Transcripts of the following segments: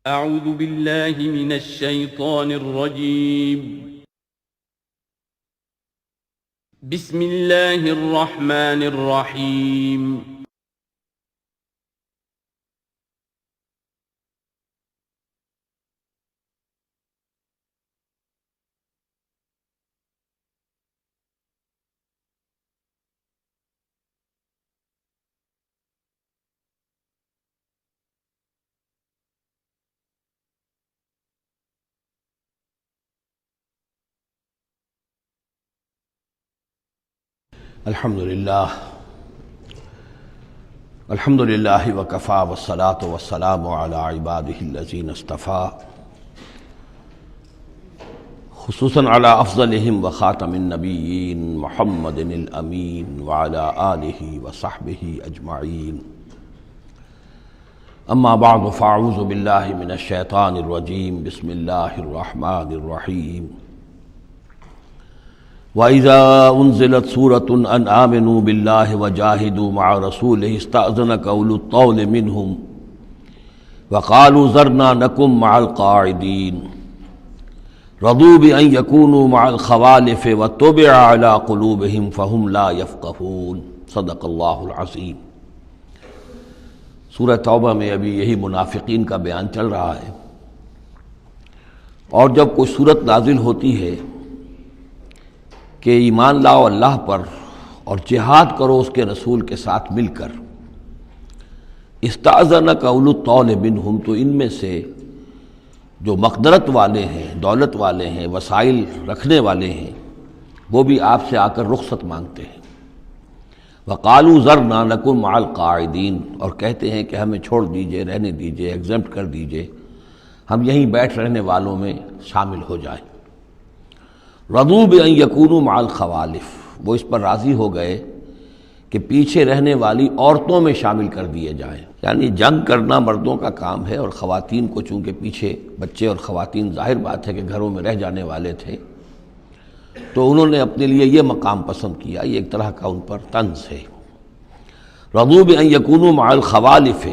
أعوذ بالله من الشيطان الرجيم. بسم الله الرحمن الرحيم. الحمدللہ وکفا والصلاة والسلام علی عبادہ الذین اصطفیٰ، خصوصاً علی افضلہم وخاتم النبیین محمد الامین وعلی آلہ وصحبہ اجمعین. اما بعد فاعوذ باللہ من الشیطان الرجیم. بسم اللہ الرحمن الرحیم. وَإِذَا أُنزِلَتْ سُورَةٌ أَنْ آمِنُوا بِاللَّهِ وَجَاهِدُوا مَعَ رَسُولِهِ اسْتَأْذَنَكَ أُولُو الطَّوْلِ مِنْهُمْ وَقَالُوا ذَرْنَا نَكُن مَعَ الْقَاعِدِينَ رَضُوا بِأَنْ يَكُونُوا مَعَ الْخَوَالِفِ وَطُبِعَ عَلَى قُلُوبِهِمْ فَهُمْ لَا يَفْقَهُونَ. صدق اللہ العظیم. سورہ توبہ میں ابھی یہی منافقین کا بیان چل رہا ہے، اور جب کوئی صورت نازل ہوتی ہے کہ ایمان لاؤ اللہ پر اور جہاد کرو اس کے رسول کے ساتھ مل کر، استأذنک اولو الطول منہم، تو ان میں سے جو مقدرت والے ہیں، دولت والے ہیں، وسائل رکھنے والے ہیں، وہ بھی آپ سے آ کر رخصت مانگتے ہیں. وقالوا ذرنا نکن مع القاعدین، اور کہتے ہیں کہ ہمیں چھوڑ دیجئے، رہنے دیجئے، ایگزمپٹ کر دیجئے، ہم یہیں بیٹھ رہنے والوں میں شامل ہو جائیں. رضوا بأن یکونوا مع الخوالف، وہ اس پر راضی ہو گئے کہ پیچھے رہنے والی عورتوں میں شامل کر دیے جائیں. یعنی جنگ کرنا مردوں کا کام ہے، اور خواتین کو چونکہ پیچھے بچے اور خواتین ظاہر بات ہے کہ گھروں میں رہ جانے والے تھے، تو انہوں نے اپنے لیے یہ مقام پسند کیا. یہ ایک طرح کا ان پر طنز ہے. رضوا بأن یکونوا مع الخوالف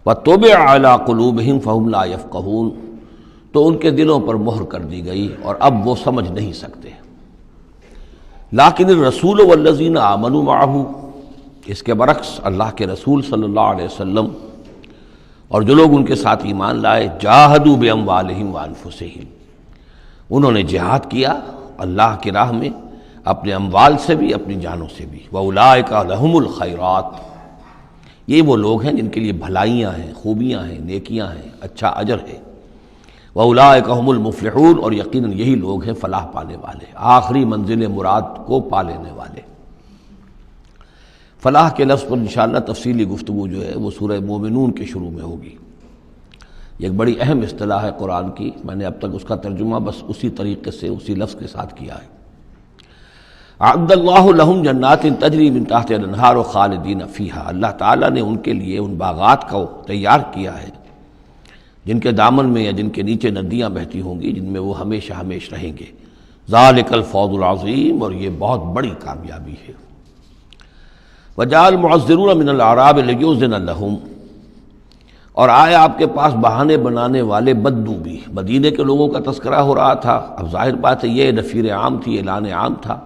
وطبع علی قلوبہم فہم لا یفقہون، تو ان کے دلوں پر مہر کر دی گئی اور اب وہ سمجھ نہیں سکتے. لیکن الرسول والذین آمنوا معہ، اس کے برعکس اللہ کے رسول صلی اللہ علیہ وسلم اور جو لوگ ان کے ساتھ ایمان لائے، جاہدوا باموالہم وانفسہم، انہوں نے جہاد کیا اللہ کی راہ میں، اپنے اموال سے بھی، اپنی جانوں سے بھی. وَأُولَٰئِکَ لَهُمُ الْخَيْرَاتُ، یہ وہ لوگ ہیں جن کے لیے بھلائیاں ہیں، خوبیاں ہیں، نیکیاں ہیں، اچھا اجر ہے. وَأُولَٰئِکَ هُمُ الْمُفْلِحُونَ، اور یقیناً یہی لوگ ہیں فلاح پانے والے، آخری منزل مراد کو پا لینے والے. فلاح کے لفظ پر انشاءاللہ تفصیلی گفتگو جو ہے وہ سورہ مومنون کے شروع میں ہوگی. یہ ایک بڑی اہم اصطلاح ہے قرآن کی. میں نے اب تک اس کا ترجمہ بس اسی طریقے سے اسی لفظ کے ساتھ کیا ہے. اعد اللہ لہم جنات تجری من تحتہا الانہار خالدین فیہا، اللہ تعالیٰ نے ان کے لیے ان باغات کو تیار کیا ہے جن کے دامن میں یا جن کے نیچے ندیاں بہتی ہوں گی، جن میں وہ ہمیشہ ہمیش رہیں گے. ذالک الفوز العظیم، اور یہ بہت بڑی کامیابی ہے. وجاء المعذرون من الاعراب لیؤذن لہم، اور آئے آپ کے پاس بہانے بنانے والے بدو بھی. مدینے کے لوگوں کا تذکرہ ہو رہا تھا. اب ظاہر بات ہے یہ نفیر عام تھی، اعلان عام تھا،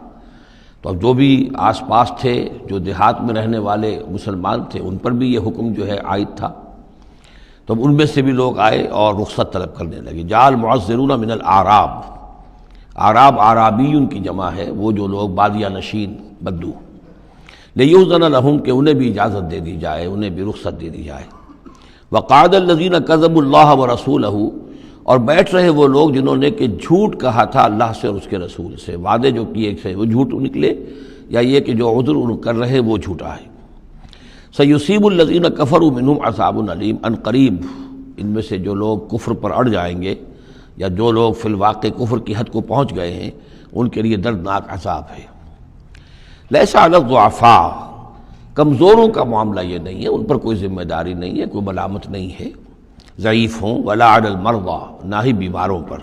تو اب جو بھی آس پاس تھے، جو دیہات میں رہنے والے مسلمان تھے، ان پر بھی یہ حکم جو ہے عائد تھا. تو ان میں سے بھی لوگ آئے اور رخصت طلب کرنے لگے. جاء المعذرون من الاعراب، اعراب اعرابیون کی جمع ہے، وہ جو لوگ بادیہ نشین بدو. لیؤذن لہم، کہ انہیں بھی اجازت دے دی جائے، انہیں بھی رخصت دے دی جائے. وقعد الذین کذبوا اللہ ورسولہ، اور بیٹھ رہے وہ لوگ جنہوں نے کہ جھوٹ کہا تھا اللہ سے اور اس کے رسول سے، وعدے جو کیے تھے وہ جھوٹ نکلے، یا یہ کہ جو عذر ان کر رہے وہ جھوٹا ہے. سیصیب الذین کفروا منہم عذاب علیم، ان قریب ان میں سے جو لوگ کفر پر اڑ جائیں گے، یا جو لوگ فی الواقع کفر کی حد کو پہنچ گئے ہیں، ان کے لیے دردناک عذاب ہے. لیس علی الضعفاء، کمزوروں کا معاملہ یہ نہیں ہے، ان پر کوئی ذمہ داری نہیں ہے، کوئی ملامت نہیں ہے ضعیف ہوں. ولا علی المرضى، نہ ہی بیماروں پر.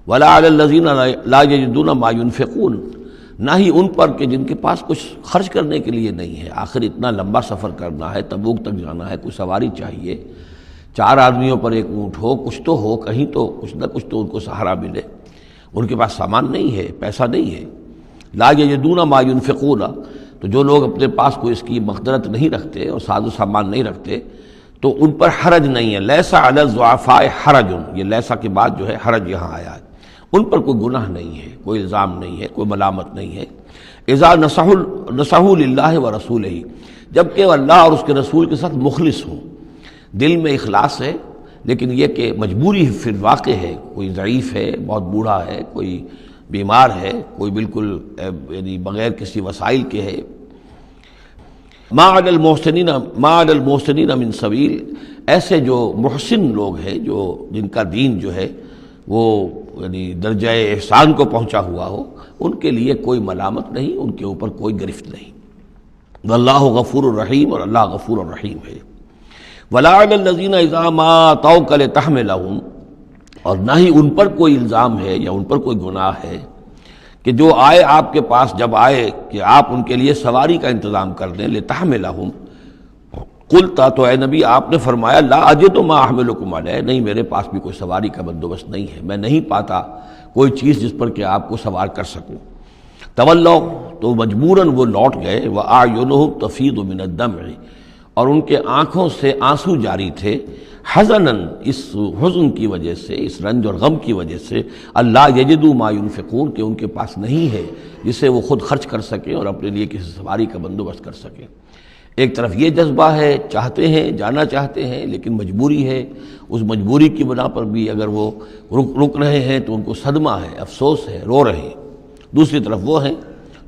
ولا علی الذین لا یجدون ما ينفقون، نہ ہی ان پر کہ جن کے پاس کچھ خرچ کرنے کے لیے نہیں ہے. آخر اتنا لمبا سفر کرنا ہے، تبوک تک جانا ہے، کوئی سواری چاہیے، 4 آدمیوں پر ایک اونٹ ہو، کچھ تو ہو، کہیں تو کچھ نہ کچھ تو ان کو سہارا ملے، ان کے پاس سامان نہیں ہے، پیسہ نہیں ہے۔ لا یجدون ما ينفقون، تو جو لوگ اپنے پاس کوئی اس کی مقدرت نہیں رکھتے اور ساز و سامان نہیں رکھتے تو ان پر حرج نہیں ہے۔ لیس علی الضعفاء حرج، یہ لیسا کے بعد جو ہے حرج یہاں آیا ہے، ان پر کوئی گناہ نہیں ہے، کوئی الزام نہیں ہے، کوئی ملامت نہیں ہے۔ اذا نصحوا للہ ورسولہ، جبکہ وہ اللہ اور اس کے رسول کے ساتھ مخلص ہوں، دل میں اخلاص ہے، لیکن یہ کہ مجبوری فی الواقع ہے، کوئی ضعیف ہے، بہت بوڑھا ہے، کوئی بیمار ہے، کوئی بالکل یعنی بغیر کسی وسائل کے ہے۔ ما علی المحسنین من سبیل، ایسے جو محسن لوگ ہیں، جو جن کا دین جو ہے وہ یعنی درجہ احسان کو پہنچا ہوا ہو، ان کے لیے کوئی ملامت نہیں، ان کے اوپر کوئی گرفت نہیں۔ واللہ غفور الرحیم، اور اللہ غفور الرحیم ہے۔ ولا علی الذین اذا ما اتوک لتحملہم، اور نہ ہی ان پر کوئی الزام ہے یا ان پر کوئی گناہ ہے کہ جو آئے آپ کے پاس، جب آئے کہ آپ ان کے لیے سواری کا انتظام کر دیں، لتحملہم، قلتا، تو اے نبی آپ نے فرمایا، لا اجد ما احملکم علیہ، نہیں میرے پاس بھی کوئی سواری کا بندوبست نہیں ہے، میں نہیں پاتا کوئی چیز جس پر کہ آپ کو سوار کر سکوں۔ تولوا، تو مجبوراً وہ لوٹ گئے، وَأَعْيُنُهُمْ تَفِيضُ مِنَ الدَّمْعِ، اور ان کے آنکھوں سے آنسو جاری تھے، حزناً، اس حزن کی وجہ سے، اس رنج اور غم کی وجہ سے، اللہ یجدوا ما ينفقون، کہ ان کے پاس نہیں ہے جسے وہ خود خرچ کر سکیں اور اپنے لیے کسی سواری کا بندوبست کر سکیں۔ ایک طرف یہ جذبہ ہے، چاہتے ہیں، جانا چاہتے ہیں، لیکن مجبوری ہے، اس مجبوری کی بنا پر بھی اگر وہ رک رہے ہیں تو ان کو صدمہ ہے، افسوس ہے، رو رہے ہیں۔ دوسری طرف وہ ہیں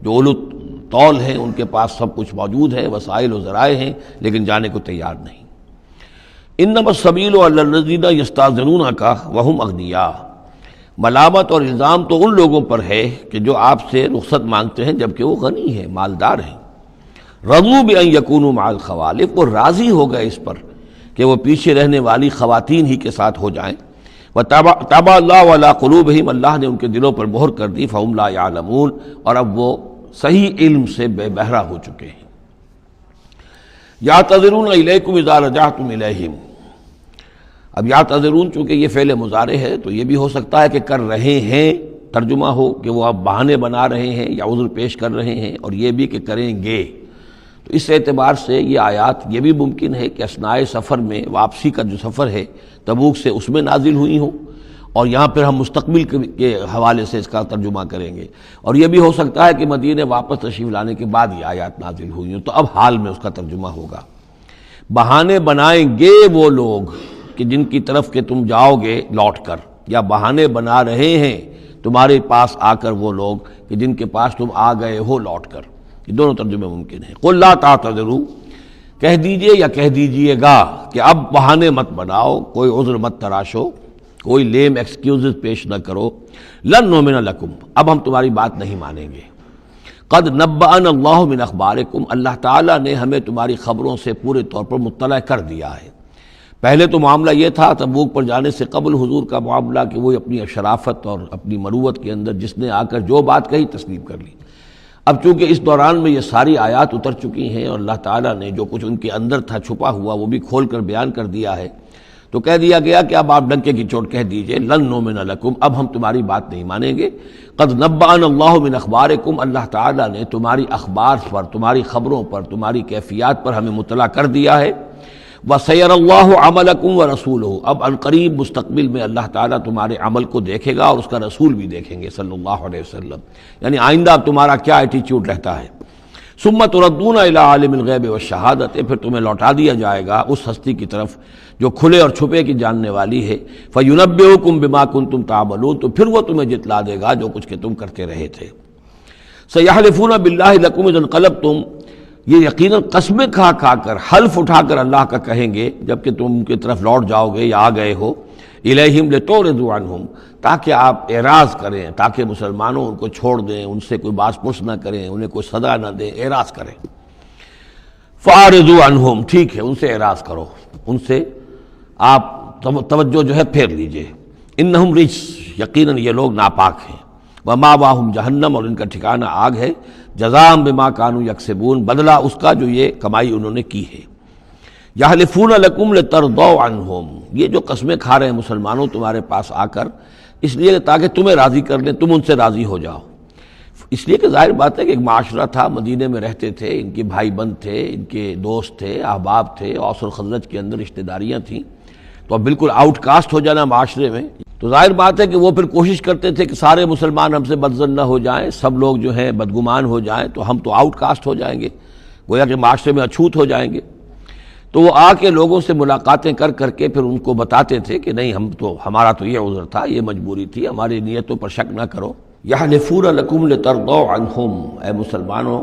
جو اولو طول ہیں، ان کے پاس سب کچھ موجود ہے، وسائل و ذرائع ہیں، لیکن جانے کو تیار نہیں۔ انما السبیل علی الذین یستاذنونک وہم اغنیاء، ملامت اور الزام تو ان لوگوں پر ہے کہ جو آپ سے رخصت مانگتے ہیں جبکہ وہ غنی ہیں، مالدار ہیں۔ رضوا بان یکونوا مع الخوالف، وہ راضی ہو گئے اس پر کہ وہ پیچھے رہنے والی خواتین ہی کے ساتھ ہو جائیں۔ وطبع اللہ علی قلوبہم، اللہ نے ان کے دلوں پر مہر کر دی، فہم لا یعلمون، اور اب وہ صحیح علم سے بے بہرہ ہو چکے ہیں۔ یعتذرون الیکم اذا رجعتم الیہم، اب یعتذرون چونکہ یہ فعل مضارع ہے تو یہ بھی ہو سکتا ہے کہ کر رہے ہیں، ترجمہ ہو کہ وہ اب بہانے بنا رہے ہیں یا عذر پیش کر رہے ہیں، اور یہ بھی کہ کریں گے۔ تو اس اعتبار سے یہ آیات یہ بھی ممکن ہے کہ اثناء سفر میں، واپسی کا جو سفر ہے تبوک سے، اس میں نازل ہوئی ہوں، اور یہاں پھر ہم مستقبل کے حوالے سے اس کا ترجمہ کریں گے۔ اور یہ بھی ہو سکتا ہے کہ مدینے واپس تشریف لانے کے بعد یہ آیات نازل ہوئی ہوں، تو اب حال میں اس کا ترجمہ ہوگا۔ بہانے بنائیں گے وہ لوگ کہ جن کی طرف کہ تم جاؤ گے لوٹ کر، یا بہانے بنا رہے ہیں تمہارے پاس آ کر وہ لوگ کہ جن کے پاس تم آ گئے ہو لوٹ کر، یہ دونوں ترجمے ممکن ہیں۔ قل لا تعتذروا، کہہ دیجئے یا کہہ دیجئے گا کہ اب بہانے مت بناؤ، کوئی عذر مت تراشو، کوئی لیم ایکسکیوزز پیش نہ کرو۔ لن نؤمن لکم، اب ہم تمہاری بات نہیں مانیں گے۔ قد نبأنا اللہ من اخبارکم، اللہ تعالیٰ نے ہمیں تمہاری خبروں سے پورے طور پر مطلع کر دیا ہے۔ پہلے تو معاملہ یہ تھا تبوک پر جانے سے قبل حضور کا معاملہ کہ وہ اپنی شرافت اور اپنی مروت کے اندر جس نے آ کر جو بات کہی تسلیم کر لی۔ اب چونکہ اس دوران میں یہ ساری آیات اتر چکی ہیں اور اللہ تعالیٰ نے جو کچھ ان کے اندر تھا چھپا ہوا وہ بھی کھول کر بیان کر دیا ہے، تو کہہ دیا گیا کہ اب آپ ڈنکے کی چوٹ کہہ دیجئے، لن نؤمن لکم، اب ہم تمہاری بات نہیں مانیں گے۔ قد نبأنا اللہ من اخبارکم، اللہ تعالیٰ نے تمہاری اخبار پر، تمہاری خبروں پر، تمہاری کیفیات پر ہمیں مطلع کر دیا ہے۔ وَسَيَرَ اللَّهُ عَمَلَكُمْ وَرَسُولُهُ، اب عنقریب مستقبل میں اللہ تعالیٰ تمہارے عمل کو دیکھے گا اور اس کا رسول بھی دیکھیں گے صلی اللہ علیہ وسلم، یعنی آئندہ اب تمہارا کیا ایٹیچیوڈ رہتا ہے۔ ثُمَّ تُرَدُّونَ إِلَىٰ عَالِمِ الْغَیْبِ وَالشَّہَادَةِ، پھر تمہیں لوٹا دیا جائے گا اس ہستی کی طرف جو کھلے اور چھپے کی جاننے والی ہے۔ فَيُنَبِّئُكُم بِمَا كُنتُمْ تَعْمَلُونَ، تو پھر وہ تمہیں جتلا دے گا جو کچھ کہ تم کرتے رہے تھے۔ سَيَحْلِفُونَ بِاللَّهِ لَكُمْ إِذَا انقلبتم، یہ یقیناً قسمیں کھا کھا کر، حلف اٹھا کر اللہ کا کہیں گے جب کہ تم ان کی طرف لوٹ جاؤ گے یا آ گئے ہو، الیہم لتعرضوا عنہم، تاکہ آپ اعراض کریں، تاکہ مسلمانوں ان کو چھوڑ دیں، ان سے کوئی باس پرس نہ کریں، انہیں کوئی صدا نہ دیں، اعراض کریں۔ فاعرضوا عنہم، ٹھیک ہے ان سے اعراض کرو، ان سے آپ توجہ جو ہے پھیر لیجئے۔ انہم رجس، یقیناً یہ لوگ ناپاک ہیں۔ وماواہم جہنم، اور ان کا ٹھکانہ آگ ہے۔ جزاء بما کانوا یکسبون، بدلہ اس کا جو یہ کمائی انہوں نے کی ہے۔ یحلفون لکم لترضوا عنہم، یہ جو قسمیں کھا رہے ہیں مسلمانوں تمہارے پاس آ کر، اس لیے کہ تاکہ تمہیں راضی کر لیں، تم ان سے راضی ہو جاؤ۔ اس لیے کہ ظاہر بات ہے کہ ایک معاشرہ تھا، مدینے میں رہتے تھے، ان کے بھائی بند تھے، ان کے دوست تھے، احباب تھے، اوس اور خزرج کے اندر رشتہ داریاں تھیں، تو اب بالکل آؤٹ کاسٹ ہو جانا معاشرے میں، تو ظاہر بات ہے کہ وہ پھر کوشش کرتے تھے کہ سارے مسلمان ہم سے بدظن نہ ہو جائیں، سب لوگ جو ہیں بدگمان ہو جائیں، تو ہم تو آؤٹ کاسٹ ہو جائیں گے، گویا کہ معاشرے میں اچھوت ہو جائیں گے۔ تو وہ آ کے لوگوں سے ملاقاتیں کر کر کے پھر ان کو بتاتے تھے کہ نہیں، ہمارا تو یہ عذر تھا، یہ مجبوری تھی، ہماری نیتوں پر شک نہ کرو۔ یحلفون لکم لترضوا عنہم، اے مسلمانوں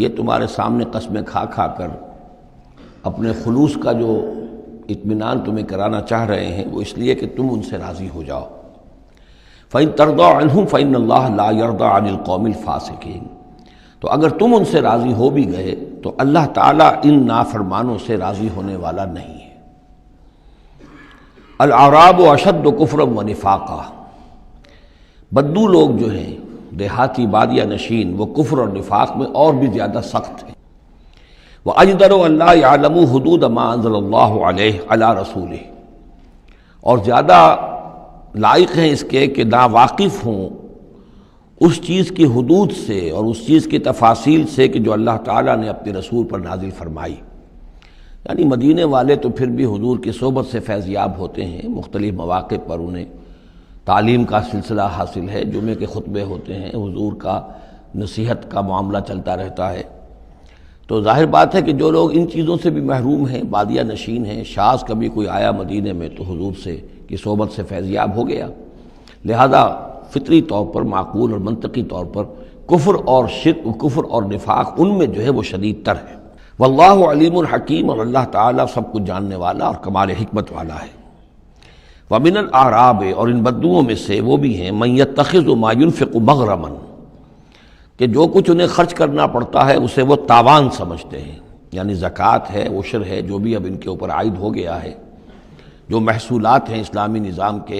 یہ تمہارے سامنے قسمیں کھا کھا کر اپنے خلوص کا جو اطمینان تمہیں کرانا چاہ رہے ہیں، وہ اس لیے کہ تم ان سے راضی ہو جاؤ۔ فَإِن تَرْضَوْا عَنْهُمْ فَإِنَّ اللَّهَ لَا يَرْضَىٰ عَنِ الْقَوْمِ الْفَاسِقِينَ، تو اگر تم ان سے راضی ہو بھی گئے تو اللہ تعالیٰ ان نافرمانوں سے راضی ہونے والا نہیں ہے۔ الْأَعْرَابُ أَشَدُّ كُفْرًا وَنِفَاقًا، بدو لوگ جو ہیں، دیہاتی بادیہ نشین، وہ کفر اور نفاق میں اور بھی زیادہ سخت ہیں۔ وَأَجْدَرُ أَن لَّا يَعْلَمُوا حُدُودَ مَا أَنزَلَ اللَّهُ عَلَيْهِ عَلَىٰ رَسُولِهِ، اور زیادہ لائق ہیں اس کے کہ ناواقف ہوں اس چیز کی حدود سے اور اس چیز کی تفاصیل سے کہ جو اللہ تعالیٰ نے اپنے رسول پر نازل فرمائی۔ یعنی مدینے والے تو پھر بھی حضور کی صحبت سے فیض یاب ہوتے ہیں، مختلف مواقع پر انہیں تعلیم کا سلسلہ حاصل ہے، جمعے کے خطبے ہوتے ہیں، حضور کا نصیحت کا معاملہ چلتا رہتا ہے۔ تو ظاہر بات ہے کہ جو لوگ ان چیزوں سے بھی محروم ہیں، بادیہ نشین ہیں، شاذ کبھی کوئی آیا مدینے میں تو حضور سے کی صحبت سے فیض یاب ہو گیا، لہذا فطری طور پر، معقول اور منطقی طور پر کفر اور شرک، کفر اور نفاق ان میں جو ہے وہ شدید تر ہے۔ واللہ علیم الحکیم، اور اللہ تعالیٰ سب کچھ جاننے والا اور کمال حکمت والا ہے۔ وَمِنَ الْأَعْرَابِ، اور ان بدوؤں میں سے وہ بھی ہیں، مَن يَتَّخِذُ مَا يُنْفِقُ مَغْرَمًا، کہ جو کچھ انہیں خرچ کرنا پڑتا ہے اسے وہ تاوان سمجھتے ہیں، یعنی زکوٰۃ ہے، عشر ہے، جو بھی اب ان کے اوپر عائد ہو گیا ہے، جو محصولات ہیں اسلامی نظام کے،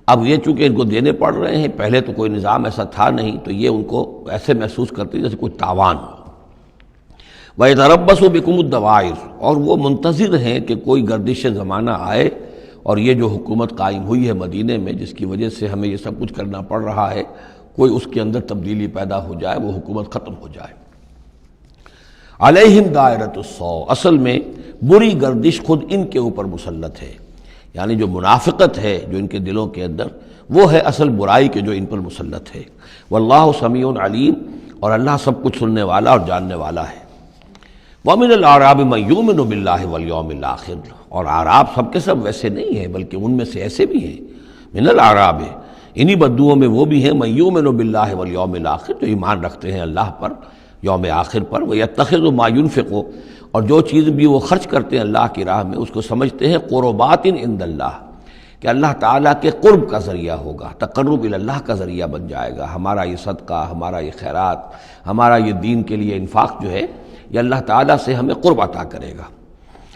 اب یہ چونکہ ان کو دینے پڑ رہے ہیں، پہلے تو کوئی نظام ایسا تھا نہیں، تو یہ ان کو ایسے محسوس کرتے جیسے کوئی تاوان ہو۔ وَيَتَرَبَّصُ بِكُمُ الدَّوَائِرَ، اور وہ منتظر ہیں کہ کوئی گردش زمانہ آئے اور یہ جو حکومت قائم ہوئی ہے مدینے میں، جس کی وجہ سے ہمیں یہ سب کچھ کرنا پڑ رہا ہے، کوئی اس کے اندر تبدیلی پیدا ہو جائے، وہ حکومت ختم ہو جائے۔ علیہم دائرۃ السوء، اصل میں بری گردش خود ان کے اوپر مسلط ہے، یعنی جو منافقت ہے جو ان کے دلوں کے اندر، وہ ہے اصل برائی کے جو ان پر مسلط ہے۔ واللہ سمیع علیم، اور اللہ سب کچھ سننے والا اور جاننے والا ہے۔ وَمِنَ الْأَعْرَابِ مَن يُؤْمِنُ بِاللَّهِ وَالْيَوْمِ الْآخِرِ، اور اعراب سب کے سب ویسے نہیں ہیں، بلکہ ان میں سے ایسے بھی ہیں۔ من الأعراب، انہی بدوؤں میں وہ بھی ہیں، مَن يُؤْمِنُ بِاللَّهِ وَالْيَوْمِ الْآخِرِ، جو ایمان رکھتے ہیں اللہ پر، یوم آخر پر۔ وَيَتَّخِذُ مَا يُنْفِقُ، اور جو چیز بھی وہ خرچ کرتے ہیں اللہ کی راہ میں، اس کو سمجھتے ہیں قربات عند اللہ، کہ اللہ تعالیٰ کے قرب کا ذریعہ ہوگا، تقرب الی اللہ کا ذریعہ بن جائے گا، ہمارا یہ صدقہ، ہمارا یہ خیرات، ہمارا یہ دین کے لیے انفاق جو ہے، یہ اللہ تعالیٰ سے ہمیں قرب عطا کرے گا۔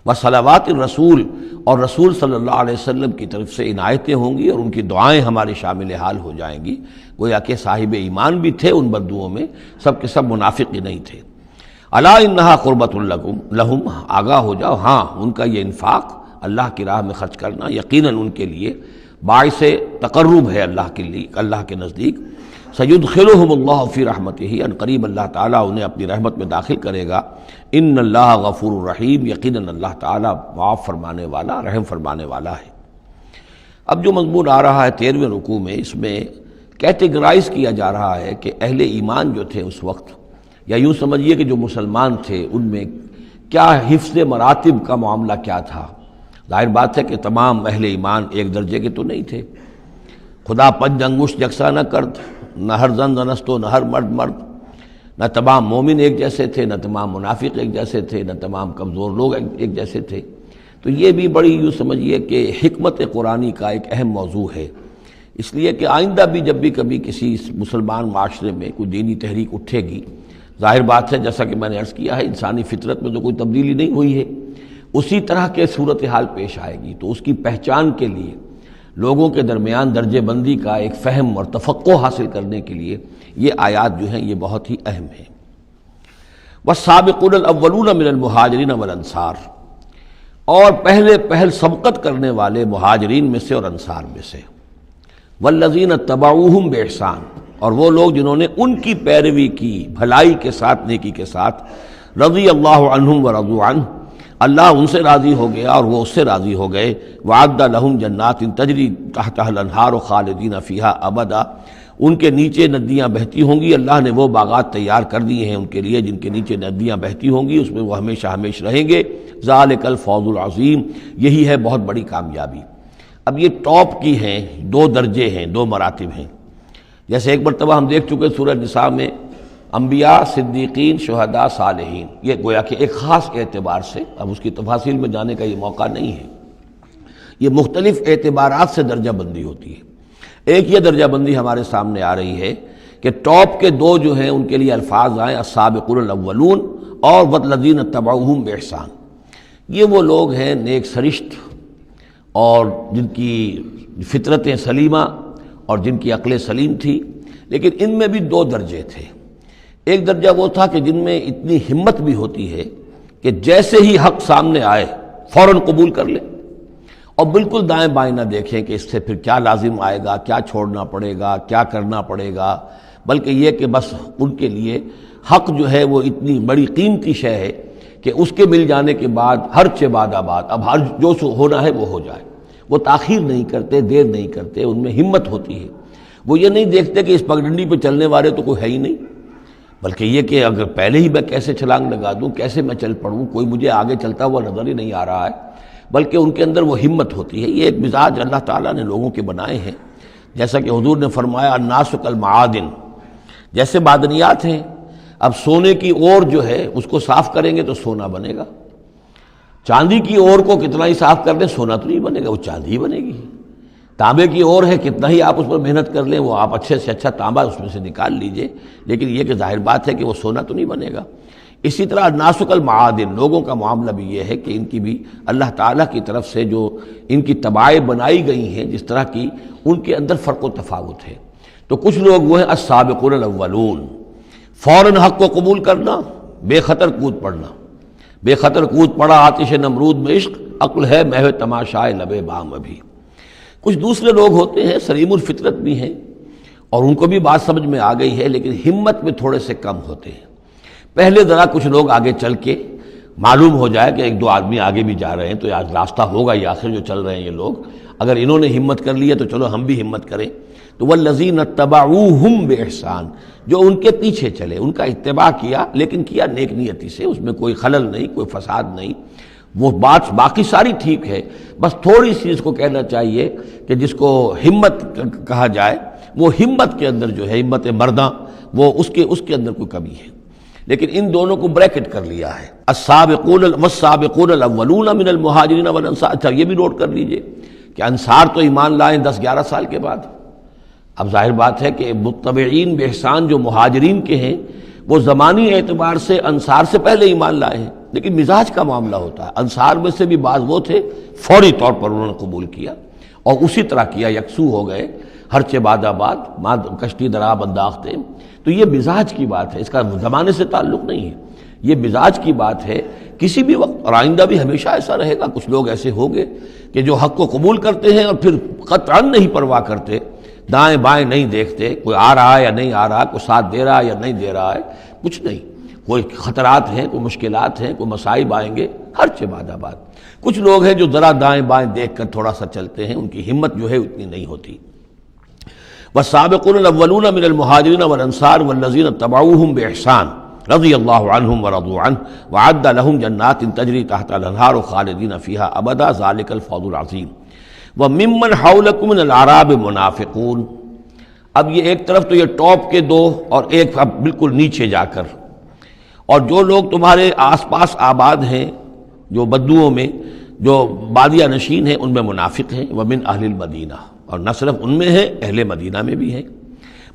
وصلوات الرسول، اور رسول صلی اللہ علیہ وسلم کی طرف سے عنایتیں ہوں گی اور ان کی دعائیں ہمارے شامل حال ہو جائیں گی۔ گویا کہ صاحب ایمان بھی تھے ان بدوؤں میں، سب کے سب منافق ہی نہیں تھے۔ الا انہا قربۃ لہم، آگاہ ہو جاؤ، ہاں ان کا یہ انفاق، اللہ کی راہ میں خرچ کرنا، یقیناً ان کے لیے باعث تقرب ہے اللہ کے لیے، اللہ کے نزدیک۔ سیدخلہم اللہ فی رحمتہ، ان قریب اللہ تعالیٰ انہیں اپنی رحمت میں داخل کرے گا۔ ان اللہ غفور الرحیم، یقیناً اللہ تعالیٰ معاف فرمانے والا، رحم فرمانے والا ہے۔ اب جو مضمون آ رہا ہے 13ویں رکوع میں، اس میں کیٹیگرائز کیا جا رہا ہے کہ اہل ایمان جو تھے اس وقت، یا یوں سمجھیے کہ جو مسلمان تھے، ان میں کیا حفظ مراتب کا معاملہ کیا تھا۔ ظاہر بات ہے کہ تمام اہل ایمان ایک درجے کے تو نہیں تھے، خدا پنج انگشت یکساں نہ کرد، نہ ہر زن زنستو، نہ ہر مرد مرد، نہ تمام مومن ایک جیسے تھے، نہ تمام منافق ایک جیسے تھے، نہ تمام کمزور لوگ ایک جیسے تھے۔ تو یہ بھی بڑی یوں سمجھیے کہ حکمت قرآنی کا ایک اہم موضوع ہے، اس لیے کہ آئندہ بھی جب بھی کبھی کسی مسلمان معاشرے میں کوئی دینی تحریک اٹھے گی، ظاہر بات ہے جیسا کہ میں نے عرض کیا ہے، انسانی فطرت میں تو کوئی تبدیلی نہیں ہوئی ہے، اسی طرح کے صورتحال پیش آئے گی، تو اس کی پہچان کے لیے، لوگوں کے درمیان درجہ بندی کا ایک فہم اور تفقع حاصل کرنے کے لیے یہ آیات جو ہیں یہ بہت ہی اہم ہیں۔ والسابقون الاولون من المہاجرین والانصار، اور پہل سبقت کرنے والے مہاجرین میں سے اور انصار میں سے، والذین اتبعوہم بإحسان، اور وہ لوگ جنہوں نے ان کی پیروی کی بھلائی کے ساتھ، نیکی کے ساتھ، رضی اللہ عنہم ورضوا عنہ، اللہ ان سے راضی ہو گیا اور وہ اس سے راضی ہو گئے، وعد لہم جنات تجری تحتها الانہار خالدین فیہا ابدا، ان کے نیچے ندیاں بہتی ہوں گی، اللہ نے وہ باغات تیار کر دیے ہیں ان کے لیے جن کے نیچے ندیاں بہتی ہوں گی، اس میں وہ ہمیشہ ہمیشہ رہیں گے، ذالک الفوز العظیم، یہی ہے بہت بڑی کامیابی۔ اب یہ ٹاپ کی ہیں، 2 درجے ہیں، 2 مراتب ہیں۔ جیسے ایک مرتبہ ہم دیکھ چکے سورہ نساء میں انبیاء، صدیقین، شہداء، صالحین، یہ گویا کہ ایک خاص اعتبار سے، اب اس کی تفاصیل میں جانے کا یہ موقع نہیں ہے، یہ مختلف اعتبارات سے درجہ بندی ہوتی ہے۔ ایک یہ درجہ بندی ہمارے سامنے آ رہی ہے کہ ٹاپ کے 2 جو ہیں ان کے لیے الفاظ آئیں السابقون الاولون اور والذین اتبعوہم بإحسان، یہ وہ لوگ ہیں نیک سرشت اور جن کی فطرتیں سلیمہ اور جن کی عقل سلیم تھی، لیکن ان میں بھی 2 درجے تھے۔ ایک درجہ وہ تھا کہ جن میں اتنی ہمت بھی ہوتی ہے کہ جیسے ہی حق سامنے آئے فوراً قبول کر لیں اور بالکل دائیں بائیں نہ دیکھیں کہ اس سے پھر کیا لازم آئے گا، کیا چھوڑنا پڑے گا، کیا کرنا پڑے گا، بلکہ یہ کہ بس ان کے لیے حق جو ہے وہ اتنی بڑی قیمتی شے ہے کہ اس کے مل جانے کے بعد ہر چہ بعد آباد، اب ہر جو ہونا ہے وہ ہو جائے، وہ تاخیر نہیں کرتے، دیر نہیں کرتے، ان میں ہمت ہوتی ہے۔ وہ یہ نہیں دیکھتے کہ اس پگڈنڈی پہ چلنے والے تو کوئی ہے ہی نہیں، بلکہ یہ کہ اگر پہلے ہی میں کیسے چھلانگ لگا دوں، کیسے میں چل پڑوں، کوئی مجھے آگے چلتا ہوا نظر ہی نہیں آ رہا ہے، بلکہ ان کے اندر وہ ہمت ہوتی ہے۔ یہ ایک مزاج اللہ تعالیٰ نے لوگوں کے بنائے ہیں، جیسا کہ حضور نے فرمایا الناس کالمعادن، جیسے معدنیات ہیں، اب سونے کی اور جو ہے اس کو صاف کریں گے تو سونا بنے گا، چاندی کی اور کو کتنا ہی صاف کر دیں سونا تو نہیں بنے گا، وہ چاندی ہی بنے گی۔ تانبے کی اور ہے، کتنا ہی آپ اس پر محنت کر لیں، وہ آپ اچھے سے اچھا تانبا اس میں سے نکال لیجئے، لیکن یہ کہ ظاہر بات ہے کہ وہ سونا تو نہیں بنے گا۔ اسی طرح الناس کالمعادن، لوگوں کا معاملہ بھی یہ ہے کہ ان کی بھی اللہ تعالیٰ کی طرف سے جو ان کی طبائع بنائی گئی ہیں جس طرح کی، ان کے اندر فرق و تفاوت ہے۔ تو کچھ لوگ وہ ہیں السابقون الاولون، فوراً حق کو قبول کرنا، بے خطر کود پڑنا، بے خطر کود پڑا آتش نمرود میں عشق، عقل ہے محو تماشائے لب بام ابھی۔ کچھ دوسرے لوگ ہوتے ہیں سلیم الفطرت بھی ہیں اور ان کو بھی بات سمجھ میں آ گئی ہے، لیکن ہمت میں تھوڑے سے کم ہوتے ہیں۔ پہلے ذرا کچھ لوگ آگے چل کے معلوم ہو جائے کہ 1-2 آدمی آگے بھی جا رہے ہیں تو آج راستہ ہوگا، یہ آخر جو چل رہے ہیں یہ لوگ، اگر انہوں نے ہمت کر لی ہے تو چلو ہم بھی ہمت کریں۔ تو والذین اتبعوہم بإحسان، جو ان کے پیچھے چلے، ان کا اتباع کیا، لیکن کیا نیک نیتی سے، اس میں کوئی خلل نہیں، کوئی فساد نہیں، وہ بات باقی ساری ٹھیک ہے، بس تھوڑی سی اس کو کہنا چاہیے کہ جس کو ہمت کہا جائے، وہ ہمت کے اندر جو ہے ہمت مرداں، وہ اس کے اندر کوئی کمی ہے۔ لیکن ان دونوں کو بریکٹ کر لیا ہے، السابقون والسابقون الاولون من المہاجرین والانصار۔ اچھا یہ بھی نوٹ کر لیجئے کہ انصار تو ایمان لائیں 10-11 سال کے بعد۔ اب ظاہر بات ہے کہ متبعین بإحسان جو مہاجرین کے ہیں وہ زمانی اعتبار سے انصار سے پہلے ایمان لائے ہیں، لیکن مزاج کا معاملہ ہوتا ہے۔ انصار میں سے بھی بعض وہ تھے فوری طور پر انہوں نے قبول کیا اور اسی طرح کیا، یکسو ہو گئے، ہر چہ بعد آباد ماں کشتی درآب انداختے۔ تو یہ مزاج کی بات ہے، اس کا زمانے سے تعلق نہیں ہے، یہ مزاج کی بات ہے۔ کسی بھی وقت اور آئندہ بھی ہمیشہ ایسا رہے گا، کچھ لوگ ایسے ہوں گے کہ جو حق کو قبول کرتے ہیں اور پھر قطعاً نہیں پرواہ کرتے، دائیں بائیں نہیں دیکھتے، کوئی آ رہا ہے یا نہیں آ رہا، کوئی ساتھ دے رہا ہے یا نہیں دے رہا ہے، کچھ نہیں، کوئی خطرات ہیں، کوئی مشکلات ہیں، کوئی مصائب آئیں گے، ہر چہ بعد آباد۔ کچھ لوگ ہیں جو ذرا دائیں بائیں دیکھ کر تھوڑا سا چلتے ہیں، ان کی ہمت جو ہے اتنی نہیں ہوتی۔ والسابقون الاولون من المہاجرین والانصار والذین اتبعوہم بإحسان رضی اللہ عنہم ورضوا عنہ وعد لہم جنات تجری تحت الانہار خالدین فیہا ابدا ذالک الفوز العظیم۔ وَمِمَّنْ حَوْلَكُمْ مِنَ الْأَعْرَابِ مُنَافِقُونَ۔ اب یہ ایک طرف تو یہ ٹاپ کے 2 اور ایک اب بالکل نیچے جا کر، اور جو لوگ تمہارے آس پاس آباد ہیں، جو بدوؤں میں، جو بادیہ نشین ہیں، ان میں منافق ہیں۔ وَمِنْ أَهْلِ الْمَدِينَةِ، اور نہ صرف ان میں ہیں، اہل مدینہ میں بھی ہیں۔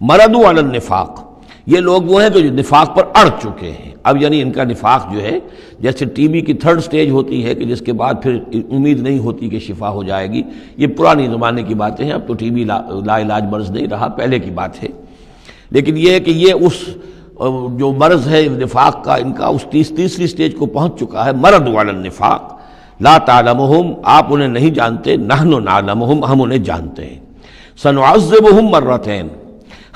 مَرَدُوا عَلَى النِّفَاقِ، یہ لوگ وہ ہیں جو نفاق پر اڑ چکے ہیں۔ اب یعنی ان کا نفاق جو ہے جیسے ٹی بی کی 3rd سٹیج ہوتی ہے کہ جس کے بعد پھر امید نہیں ہوتی کہ شفا ہو جائے گی، یہ پرانی زمانے کی باتیں ہیں، اب تو ٹی بی لا علاج مرض نہیں رہا، پہلے کی بات ہے۔ لیکن یہ ہے کہ یہ اس جو مرض ہے نفاق کا، ان کا اس تیسری سٹیج کو پہنچ چکا ہے۔ مرض علی النفاق، لا تعلمہم آپ انہیں نہیں جانتے، نحن نعلمہم ہم انہیں جانتے ہیں، سنعذبہم مرتین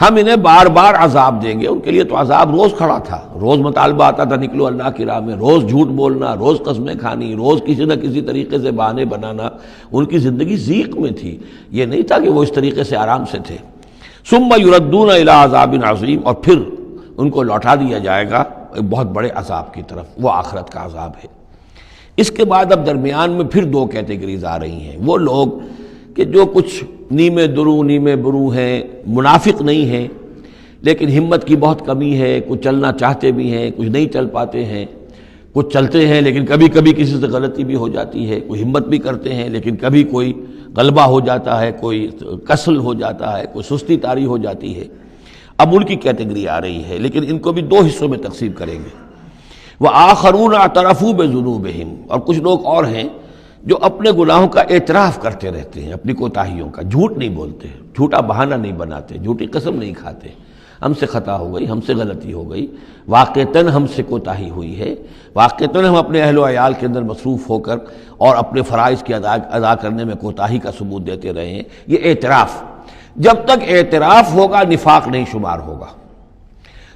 ہم انہیں بار بار عذاب دیں گے۔ ان کے لیے تو عذاب روز کھڑا تھا، روز مطالبہ آتا تھا نکلو اللہ کی راہ میں، روز جھوٹ بولنا، روز قسمیں کھانی، روز کسی نہ کسی طریقے سے بہانے بنانا، ان کی زندگی ضیق میں تھی، یہ نہیں تھا کہ وہ اس طریقے سے آرام سے تھے۔ ثم یردون الی عذاب عظیم اور پھر ان کو لوٹا دیا جائے گا ایک بہت بڑے عذاب کی طرف، وہ آخرت کا عذاب ہے۔ اس کے بعد اب درمیان میں پھر دو کیٹیگریز آ رہی ہیں، وہ لوگ کہ جو کچھ نیمے درو نیمے برو ہیں، منافق نہیں ہیں لیکن ہمت کی بہت کمی ہے، کچھ چلنا چاہتے بھی ہیں، کچھ نہیں چل پاتے ہیں، کچھ چلتے ہیں لیکن کبھی کبھی کسی سے غلطی بھی ہو جاتی ہے، کوئی ہمت بھی کرتے ہیں لیکن کبھی کوئی غلبہ ہو جاتا ہے، کوئی کسل ہو جاتا ہے، کوئی سستی طاری ہو جاتی ہے۔ اب ان کی کیٹیگری آ رہی ہے، لیکن ان کو بھی دو حصوں میں تقسیم کریں گے۔ وآخرون اعترفوا بذنوبہم اور کچھ لوگ اور ہیں جو اپنے گناہوں کا اعتراف کرتے رہتے ہیں، اپنی کوتاہیوں کا، جھوٹ نہیں بولتے، جھوٹا بہانہ نہیں بناتے، جھوٹی قسم نہیں کھاتے، ہم سے خطا ہو گئی، ہم سے غلطی ہو گئی، واقعتاً ہم سے کوتاہی ہوئی ہے، واقعتاً ہم اپنے اہل و عیال کے اندر مصروف ہو کر اور اپنے فرائض کی ادا کرنے میں کوتاہی کا ثبوت دیتے رہے ہیں۔ یہ اعتراف، جب تک اعتراف ہوگا نفاق نہیں شمار ہوگا۔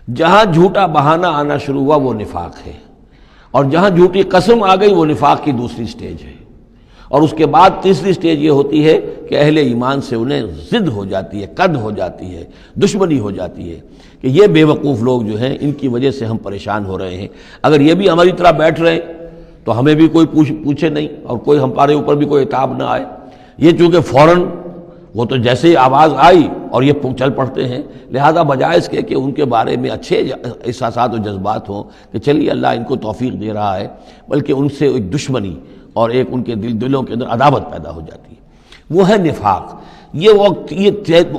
جہاں جھوٹا بہانہ آنا شروع ہوا وہ نفاق ہے، اور جہاں جھوٹی قسم آ گئی وہ نفاق کی دوسری سٹیج ہے، اور اس کے بعد تیسری سٹیج یہ ہوتی ہے کہ اہل ایمان سے انہیں ضد ہو جاتی ہے، قد ہو جاتی ہے، دشمنی ہو جاتی ہے کہ یہ بے وقوف لوگ جو ہیں ان کی وجہ سے ہم پریشان ہو رہے ہیں، اگر یہ بھی ہماری طرح بیٹھ رہے ہیں تو ہمیں بھی کوئی پوچھے نہیں اور کوئی ہمارے اوپر بھی کوئی عتاب نہ آئے۔ یہ چونکہ فوراً وہ تو جیسے ہی آواز آئی اور یہ چل پڑتے ہیں، لہذا بجائے اس کے کہ ان کے بارے میں اچھے احساسات و جذبات ہوں کہ چلیے اللہ ان کو توفیق دے رہا ہے، بلکہ ان سے ایک دشمنی اور ایک ان کے دلوں کے اندر عداوت پیدا ہو جاتی ہے، وہ ہے نفاق۔ یہ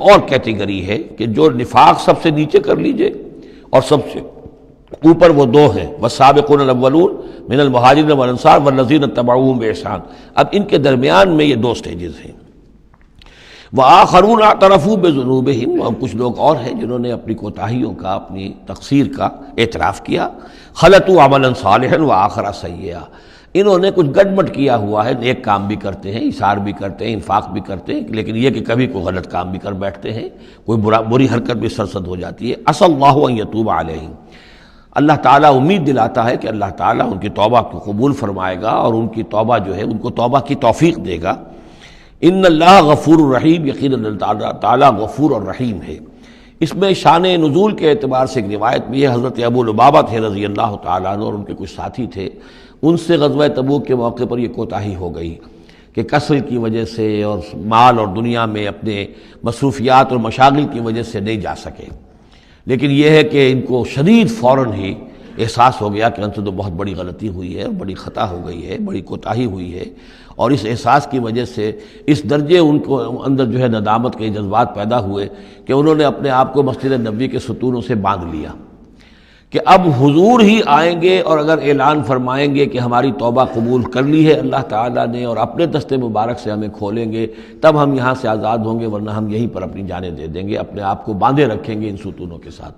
اور کیٹیگری ہے کہ جو نفاق سب سے نیچے کر لیجئے اور سب سے اوپر وہ دو ہیں، والسابقون الاولون من المہاجرین والانصار والذین اتبعوہم بإحسان۔ اب ان کے درمیان میں یہ دو سٹیجز ہیں۔ وآخرون اعترفوا بذنوبہم اور کچھ لوگ اور ہیں جنہوں نے اپنی کوتاہیوں کا، اپنی تقصیر کا اعتراف کیا۔ خلطوا عملا صالحا وآخر سیئا، انہوں نے کچھ گڈمٹ کیا ہوا ہے، نیک کام بھی کرتے ہیں، اثار بھی کرتے ہیں، انفاق بھی کرتے ہیں، لیکن یہ کہ کبھی کوئی غلط کام بھی کر بیٹھتے ہیں، کوئی بری حرکت بھی سرزد ہو جاتی ہے۔ عسى اللہ ان یتوب علیہم، اللہ تعالیٰ امید دلاتا ہے کہ اللہ تعالیٰ ان کی توبہ کو قبول فرمائے گا اور ان کی توبہ جو ہے ان کو توبہ کی توفیق دے گا۔ ان اللہ غفور الرحیم، یقیناً اللہ تعالیٰ غفور اور رحیم ہے۔ اس میں شان نزول کے اعتبار سے ایک روایت بھی ہے، حضرت ابو لبابہ تھے رضی اللہ تعالیٰ عنہ اور ان کے کچھ ساتھی تھے، ان سے غزوہ تبوک کے موقع پر یہ کوتاہی ہو گئی کہ کسل کی وجہ سے اور مال اور دنیا میں اپنے مصروفیات اور مشاغل کی وجہ سے نہیں جا سکے، لیکن یہ ہے کہ ان کو شدید فوراً ہی احساس ہو گیا کہ ان سے تو بہت بڑی غلطی ہوئی ہے، بڑی خطا ہو گئی ہے، بڑی کوتاہی ہوئی ہے، اور اس احساس کی وجہ سے اس درجے ان کو اندر جو ہے ندامت کے جذبات پیدا ہوئے کہ انہوں نے اپنے آپ کو مسجد نبوی کے ستونوں سے باندھ لیا کہ اب حضور ہی آئیں گے اور اگر اعلان فرمائیں گے کہ ہماری توبہ قبول کر لی ہے اللہ تعالیٰ نے اور اپنے دست مبارک سے ہمیں کھولیں گے تب ہم یہاں سے آزاد ہوں گے، ورنہ ہم یہیں پر اپنی جانیں دے دیں گے، اپنے آپ کو باندھے رکھیں گے ان ستونوں کے ساتھ۔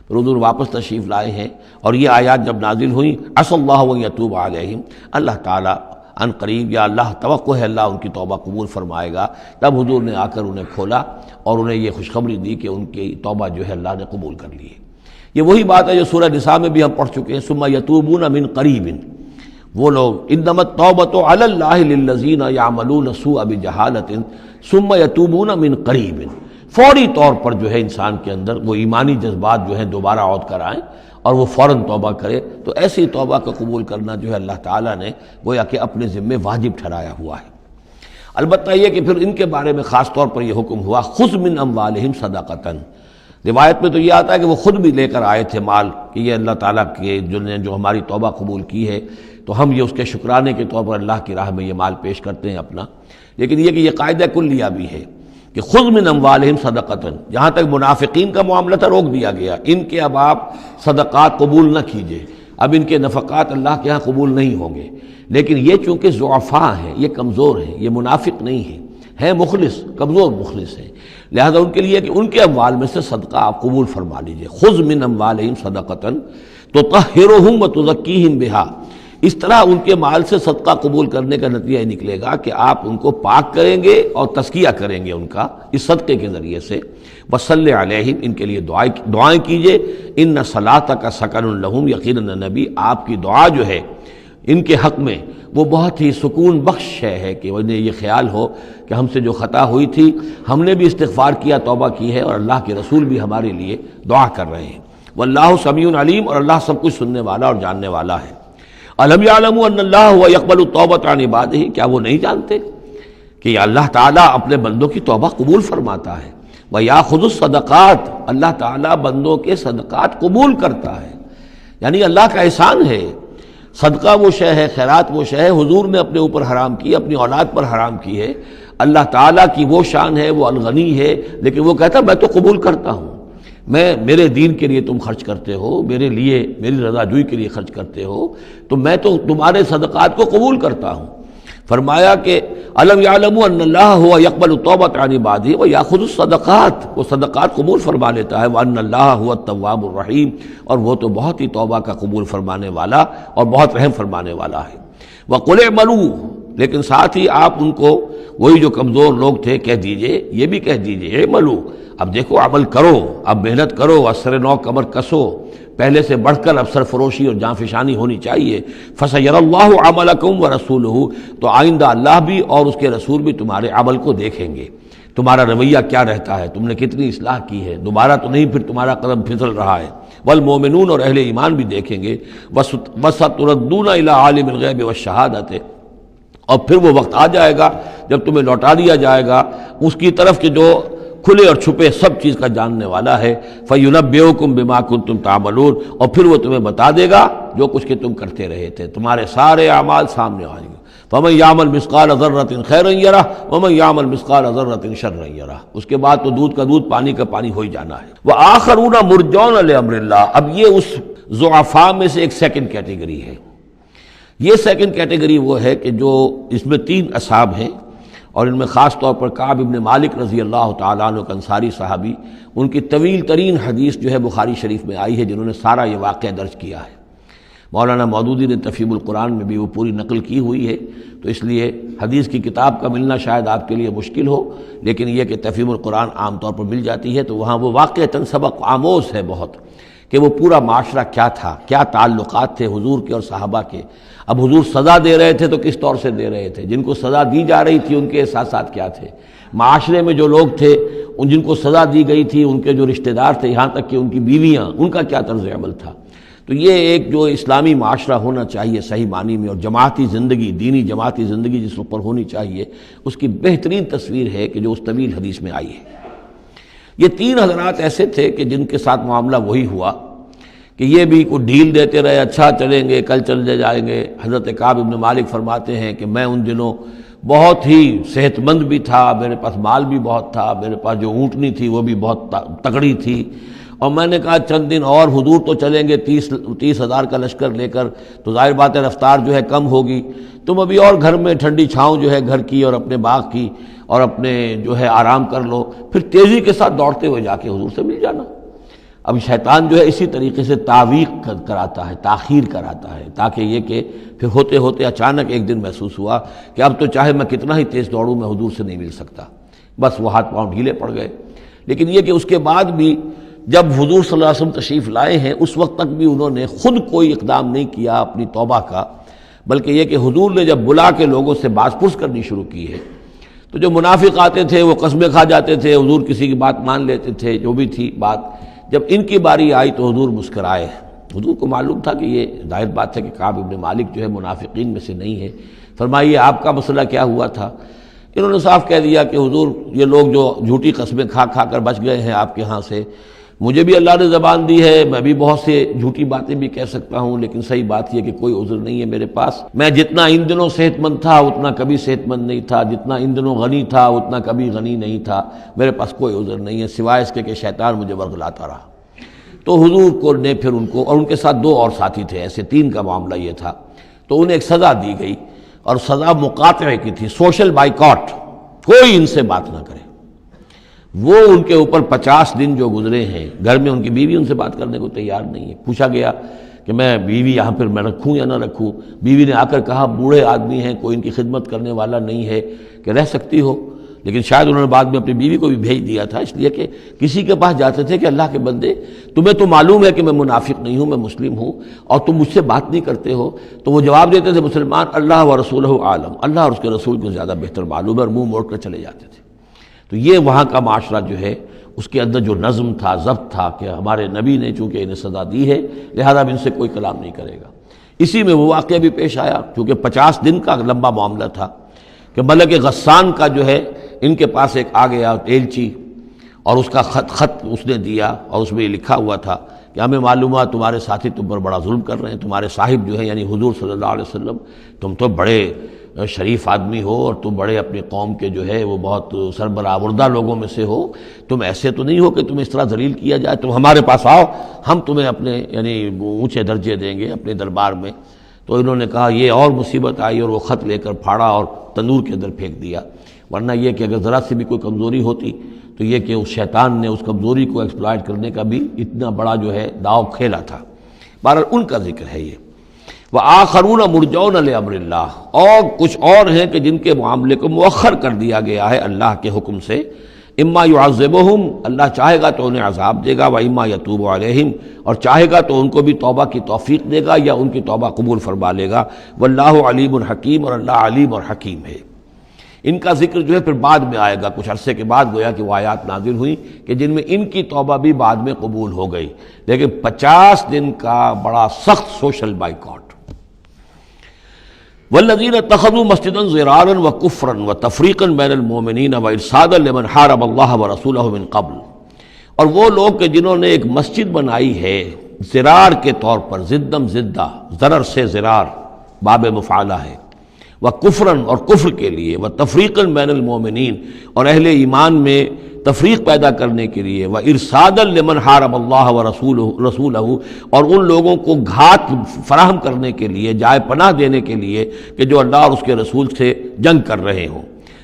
پھر حضور واپس تشریف لائے ہیں اور یہ آیات جب نازل ہوئیں، عسى اللہ ان یتوب علیہم، اللہ تعالیٰ ان قریب یا اللہ توقع ہے اللہ ان کی توبہ قبول فرمائے گا، تب حضور نے آ کر انہیں کھولا اور انہیں یہ خوشخبری دی کہ ان کی توبہ جو ہے اللہ نے قبول کر لی ہے۔ یہ وہی بات ہے جو سورہ نساء میں بھی ہم پڑھ چکے ہیں، ثم یتوبون من قریب، وہ لوگ انما التوبۃ علی اللہ للذین یعملون السوء بجہالۃ ثم یتوبون من قریب، فوری طور پر جو ہے انسان کے اندر وہ ایمانی جذبات جو ہیں دوبارہ عود کر آئیں اور وہ فوراً توبہ کرے، تو ایسی توبہ کا قبول کرنا جو ہے اللہ تعالیٰ نے گویا کہ اپنے ذمے واجب ٹھہرایا ہوا ہے۔ البتہ یہ کہ پھر ان کے بارے میں خاص طور پر یہ حکم ہوا خذ من اموالہم صدقۃ، روایت میں تو یہ آتا ہے کہ وہ خود بھی لے کر آئے تھے مال کہ یہ اللہ تعالیٰ کے جو ہماری توبہ قبول کی ہے تو ہم یہ اس کے شکرانے کے طور پر اللہ کی راہ میں یہ مال پیش کرتے ہیں اپنا، لیکن یہ کہ یہ قاعدہ کلیہ بھی ہے کہ خذ من اموالہم صدقۃ، جہاں تک منافقین کا معاملہ تھا روک دیا گیا، ان کے اب آپ صدقات قبول نہ کیجئے، اب ان کے نفقات اللہ کے ہاں قبول نہیں ہوں گے، لیکن یہ چونکہ ضعفاء ہیں، یہ کمزور ہیں، یہ منافق نہیں ہیں مخلص، کمزور مخلص ہیں، لہذا ان کے لیے کہ ان کے اموال میں سے صدقہ آپ قبول فرما لیجئے۔ خذ من اموالہم صدقۃ تطہرہم وتزکیہم بہا، اس طرح ان کے مال سے صدقہ قبول کرنے کا نتیجہ یہ نکلے گا کہ آپ ان کو پاک کریں گے اور تزکیہ کریں گے ان کا اس صدقے کے ذریعے سے. وصلی علیہم، ان کے لیے دعائیں کیجئے. ان صلاتک سکن لہم، یقیناً نبی آپ کی دعا جو ہے ان کے حق میں وہ بہت ہی سکون بخش ہے کہ انہیں یہ خیال ہو کہ ہم سے جو خطا ہوئی تھی ہم نے بھی استغفار کیا، توبہ کی ہے، اور اللہ کے رسول بھی ہمارے لیے دعا کر رہے ہیں. واللہ سمیع علیم، اور اللہ سب کچھ سننے والا اور جاننے والا ہے. الم یعلموا ان اللہ هو يقبل التوبۃ عن عبادہ، کیا وہ نہیں جانتے کہ اللہ تعالیٰ اپنے بندوں کی توبہ قبول فرماتا ہے. ویاخذ الصدقات، اللہ تعالیٰ بندوں کے صدقات قبول کرتا ہے. یعنی اللہ کا احسان ہے. صدقہ وہ شے ہے، خیرات وہ شے ہے حضور نے اپنے اوپر حرام کی، اپنی اولاد پر حرام کی ہے. اللہ تعالیٰ کی وہ شان ہے، وہ الغنی ہے، لیکن وہ کہتا ہے میں تو قبول کرتا ہوں. میرے دین کے لیے تم خرچ کرتے ہو، میرے لیے میری رضا جوئی کے لیے خرچ کرتے ہو، تو میں تو تمہارے صدقات کو قبول کرتا ہوں. فرمایا کہ الم یعلموا ان اللہ هو يقبل التوبۃ عن عبادہ ویأخذ الصدقات، وہ صدقات قبول فرما لیتا ہے. وان اللہ هو التواب الرحیم، اور وہ تو بہت ہی توبہ کا قبول فرمانے والا اور بہت رحم فرمانے والا ہے. وقل اعملوا، لیکن ساتھ ہی آپ ان کو وہی جو کمزور لوگ تھے کہہ دیجئے، یہ بھی کہہ دیجئے اعملوا، اب دیکھو عمل کرو، اب محنت کرو، اثر نو کمر کسو، پہلے سے بڑھ کر اب سرفروشی اور جاں فشانی ہونی چاہیے. فَسَيَرَى اللَّهُ عَمَلَكُمْ وَرَسُولُهُ، تو آئندہ اللہ بھی اور اس کے رسول بھی تمہارے عمل کو دیکھیں گے، تمہارا رویہ کیا رہتا ہے، تم نے کتنی اصلاح کی ہے، دوبارہ تو نہیں پھر تمہارا قدم پھسل رہا ہے. والمومنون، اور اہل ایمان بھی دیکھیں گے. وَسَتُرَدُّونَ إِلَىٰ عَالِمِ الْغَيْبِ وَالشَّهَادَةِ، اور پھر وہ وقت آ جائے گا جب تمہیں لوٹا دیا جائے گا اس کی طرف کہ جو کھلے اور چھپے سب چیز کا جاننے والا ہے. فَيُنَبِّئُكُم بِمَا كُنتُمْ تَعْمَلُونَ، اور پھر وہ تمہیں بتا دے گا جو کچھ کہ تم کرتے رہے تھے، تمہارے سارے اعمال سامنے آئیں گے. فَمَن يَعْمَلْ مِثْقَالَ ذَرَّةٍ خَيْرًا يَرَهُ وَمَن يَعْمَلْ مِثْقَالَ ذَرَّةٍ شَرًّا يَرَهُ. اس کے بعد تو دودھ کا دودھ پانی کا پانی ہو ہی جانا ہے. وَآخَرُونَ مُرْجَوْنَ لِأَمْرِ اللَّهِ، اب یہ اس ضعفاء میں سے ایک سیکنڈ کیٹیگری ہے. یہ سیکنڈ کیٹیگری وہ ہے کہ جو اس میں 3 اصحاب ہیں، اور ان میں خاص طور پر کعب ابن مالک رضی اللہ تعالیٰ عنہ کا انصاری صحابی، ان کی طویل ترین حدیث جو ہے بخاری شریف میں آئی ہے، جنہوں نے سارا یہ واقعہ درج کیا ہے. مولانا مودودی نے تفہیم القرآن میں بھی وہ پوری نقل کی ہوئی ہے، تو اس لیے حدیث کی کتاب کا ملنا شاید آپ کے لیے مشکل ہو، لیکن یہ کہ تفہیم القرآن عام طور پر مل جاتی ہے، تو وہاں وہ واقعتاً سبق آموز ہے بہت، کہ وہ پورا معاشرہ کیا تھا، کیا تعلقات تھے حضور کے اور صحابہ کے. اب حضور سزا دے رہے تھے تو کس طور سے دے رہے تھے، جن کو سزا دی جا رہی تھی ان کے احساسات کیا تھے، معاشرے میں جو لوگ تھے جن کو سزا دی گئی تھی ان کے جو رشتہ دار تھے، یہاں تک کہ ان کی بیویاں، ان کا کیا طرز عمل تھا. تو یہ ایک جو اسلامی معاشرہ ہونا چاہیے صحیح معنی میں، اور جماعتی زندگی، دینی جماعتی زندگی جس پر ہونی چاہیے، اس کی بہترین تصویر ہے کہ جو اس طویل حدیث میں آئی ہے. یہ 3 حضرات ایسے تھے کہ جن کے ساتھ معاملہ وہی ہوا کہ یہ بھی کوئی ڈھیل دیتے رہے، اچھا چلیں گے، کل چلے جائیں گے. حضرت کعب ابن مالک فرماتے ہیں کہ میں ان دنوں بہت ہی صحت مند بھی تھا، میرے پاس مال بھی بہت تھا، میرے پاس جو اونٹنی تھی وہ بھی بہت تگڑی تھی، اور میں نے کہا چند دن اور حضور تو چلیں گے 30,000 کا لشکر لے کر، تو ظاہر بات ہے رفتار جو ہے کم ہوگی، تم ابھی اور گھر میں ٹھنڈی چھاؤں جو ہے گھر کی اور اپنے باغ کی اور اپنے جو ہے آرام کر لو، پھر تیزی کے ساتھ دوڑتے ہوئے جا کے حضور سے مل جانا. اب شیطان جو ہے اسی طریقے سے تعویق کراتا ہے، تاخیر کراتا ہے، تاکہ یہ کہ پھر ہوتے ہوتے اچانک ایک دن محسوس ہوا کہ اب تو چاہے میں کتنا ہی تیز دوڑوں میں حضور سے نہیں مل سکتا، بس وہ ہاتھ پاؤں ڈھیلے پڑ گئے. لیکن یہ کہ اس کے بعد بھی جب حضور صلی اللہ علیہ وسلم تشریف لائے ہیں اس وقت تک بھی انہوں نے خود کوئی اقدام نہیں کیا اپنی توبہ کا، بلکہ یہ کہ حضور نے جب بلا کے لوگوں سے باز پرس کرنی شروع کی ہے، تو جو منافق آتے تھے وہ قسمیں کھا جاتے تھے، حضور کسی کی بات مان لیتے تھے، جو بھی تھی بات. جب ان کی باری آئی تو حضور مسکرائے. حضور کو معلوم تھا کہ یہ ظاہر بات ہے کہ کعب ابن مالک جو ہے منافقین میں سے نہیں ہے. فرمائیے آپ کا مسئلہ کیا ہوا تھا؟ انہوں نے صاف کہہ دیا کہ حضور یہ لوگ جو جھوٹی قسمیں کھا کھا کر بچ گئے ہیں آپ کے ہاں سے، مجھے بھی اللہ نے زبان دی ہے، میں بھی بہت سے جھوٹی باتیں بھی کہہ سکتا ہوں، لیکن صحیح بات یہ کہ کوئی عذر نہیں ہے میرے پاس. میں جتنا ان دنوں صحت مند تھا اتنا کبھی صحت مند نہیں تھا، جتنا ان دنوں غنی تھا اتنا کبھی غنی نہیں تھا، میرے پاس کوئی عذر نہیں ہے سوائے اس کے کہ شیطان مجھے ورغلاتا رہا. تو حضور کو نے پھر ان کو، اور ان کے ساتھ 2 اور ساتھی تھے، ایسے 3 کا معاملہ یہ تھا، تو انہیں ایک سزا دی گئی، اور سزا مقاطعے کی تھی، سوشل بائیکاٹ، کوئی ان سے بات نہ کرے. وہ ان کے اوپر 50 دن جو گزرے ہیں، گھر میں ان کی بیوی ان سے بات کرنے کو تیار نہیں ہے. پوچھا گیا کہ میں بیوی یہاں پر میں رکھوں یا نہ رکھوں. بیوی نے آ کر کہا بوڑھے آدمی ہیں, کوئی ان کی خدمت کرنے والا نہیں ہے کہ رہ سکتی ہو, لیکن شاید انہوں نے بعد میں اپنی بیوی کو بھی بھیج دیا تھا, اس لیے کہ کسی کے پاس جاتے تھے کہ اللہ کے بندے تمہیں تو معلوم ہے کہ میں منافق نہیں ہوں, میں مسلم ہوں, اور تم مجھ سے بات نہیں کرتے ہو. تو وہ جواب دیتے تھے مسلمان اللہ و رسولہ عالم, اللہ اور اس کے رسول کو زیادہ بہتر معلوم ہے, اور منہ موڑ کر چلے جاتے تھے. تو یہ وہاں کا معاشرہ جو ہے اس کے اندر جو نظم تھا, ضبط تھا کہ ہمارے نبی نے چونکہ انہیں سزا دی ہے لہذا اب ان سے کوئی کلام نہیں کرے گا. اسی میں وہ واقعہ بھی پیش آیا, چونکہ 50 دن کا لمبا معاملہ تھا کہ ملک غسان کا جو ہے ان کے پاس ایک آ گیا ایلچی, اور اس کا خط اس نے دیا, اور اس میں یہ لکھا ہوا تھا کہ ہمیں معلوم ہے تمہارے ساتھی تم پر بڑا ظلم کر رہے ہیں, تمہارے صاحب جو ہے یعنی حضور صلی اللہ علیہ وسلم, تم تو بڑے شریف آدمی ہو اور تم بڑے اپنی قوم کے جو ہے وہ بہت سربراہ لوگوں میں سے ہو, تم ایسے تو نہیں ہو کہ تمہیں اس طرح ذلیل کیا جائے, تم ہمارے پاس آؤ, ہم تمہیں اپنے یعنی اونچے درجے دیں گے اپنے دربار میں. تو انہوں نے کہا یہ اور مصیبت آئی, اور وہ خط لے کر پھاڑا اور تندور کے اندر پھینک دیا. ورنہ یہ کہ اگر ذرا سی بھی کوئی کمزوری ہوتی تو یہ کہ اس شیطان نے اس کمزوری کو ایکسپلائٹ کرنے کا بھی اتنا بڑا جو ہے داؤ کھیلا تھا. بہرحال ان کا ذکر ہے یہ. وآخرون مرجون لامر اللہ, اور کچھ اور ہیں کہ جن کے معاملے کو مؤخر کر دیا گیا ہے اللہ کے حکم سے. اما یعذبہم, اللہ چاہے گا تو انہیں عذاب دے گا, و اما یتوب علیہم, اور چاہے گا تو ان کو بھی توبہ کی توفیق دے گا یا ان کی توبہ قبول فرما لے گا. واللہ علیم حکیم, اور اللہ علیم اور حکیم ہے. ان کا ذکر جو ہے پھر بعد میں آئے گا, کچھ عرصے کے بعد گویا کہ وہ آیات نازل ہوئی کہ جن میں ان کی توبہ بھی بعد میں قبول ہو گئی. لیکن 50 دن کا بڑا سخت سوشل بائیکاٹ. والذین اتخذوا مسجدا ضرارا وکفرا وتفریقا بین المؤمنین وارصادا لمن حارب اللہ ورسولہ من قبل, اور وہ لوگ کہ جنہوں نے ایک مسجد بنائی ہے ضرار کے طور پر, ضدم ضدہ, ضرر سے ضرار باب مفعلہ ہے, وکفرا اور کفر کے لیے, وتفریقا بین المؤمنین اور اہل ایمان میں تفریق پیدا کرنے کے لیے, وارصادا لمن حارب اللہ ورسولہ اور ان لوگوں کو گھات فراہم کرنے کے لیے, جائے پناہ دینے کے لیے کہ جو اللہ اور اس کے رسول سے جنگ کر رہے ہوں,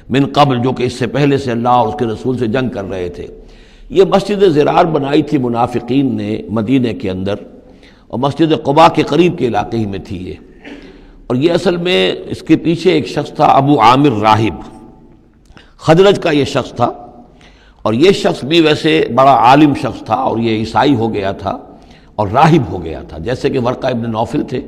من قبل جو کہ اس سے پہلے سے اللہ اور اس کے رسول سے جنگ کر رہے تھے. یہ مسجد ضرار بنائی تھی منافقین نے مدینے کے اندر, اور مسجد قباء کے قریب کے علاقے ہی میں تھی یہ. اور یہ اصل میں اس کے پیچھے ایک شخص تھا ابو عامر راہب, خزرج کا یہ شخص تھا, اور یہ شخص بھی ویسے بڑا عالم شخص تھا, اور یہ عیسائی ہو گیا تھا اور راہب ہو گیا تھا. جیسے کہ ورقہ ابن نوفل تھے,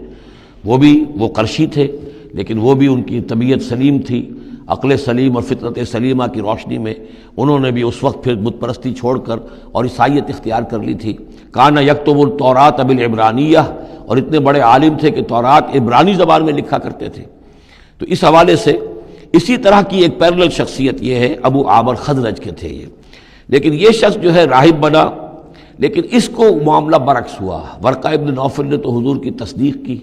وہ قرشی تھے, لیکن وہ بھی ان کی طبیعت سلیم تھی, عقل سلیم اور فطرت سلیمہ کی روشنی میں انہوں نے بھی اس وقت پھر بت پرستی چھوڑ کر اور عیسائیت اختیار کر لی تھی. کان یکتب التوراۃ بالعبرانیہ, اور اتنے بڑے عالم تھے کہ تورات عبرانی زبان میں لکھا کرتے تھے. تو اس حوالے سے اسی طرح کی ایک پیرلل شخصیت یہ ہے, ابو عامر خزرج کے تھے یہ. لیکن یہ شخص جو ہے راہب بنا, لیکن اس کو معاملہ برعکس ہوا. ورقہ ابن نوفل نے تو حضور کی تصدیق کی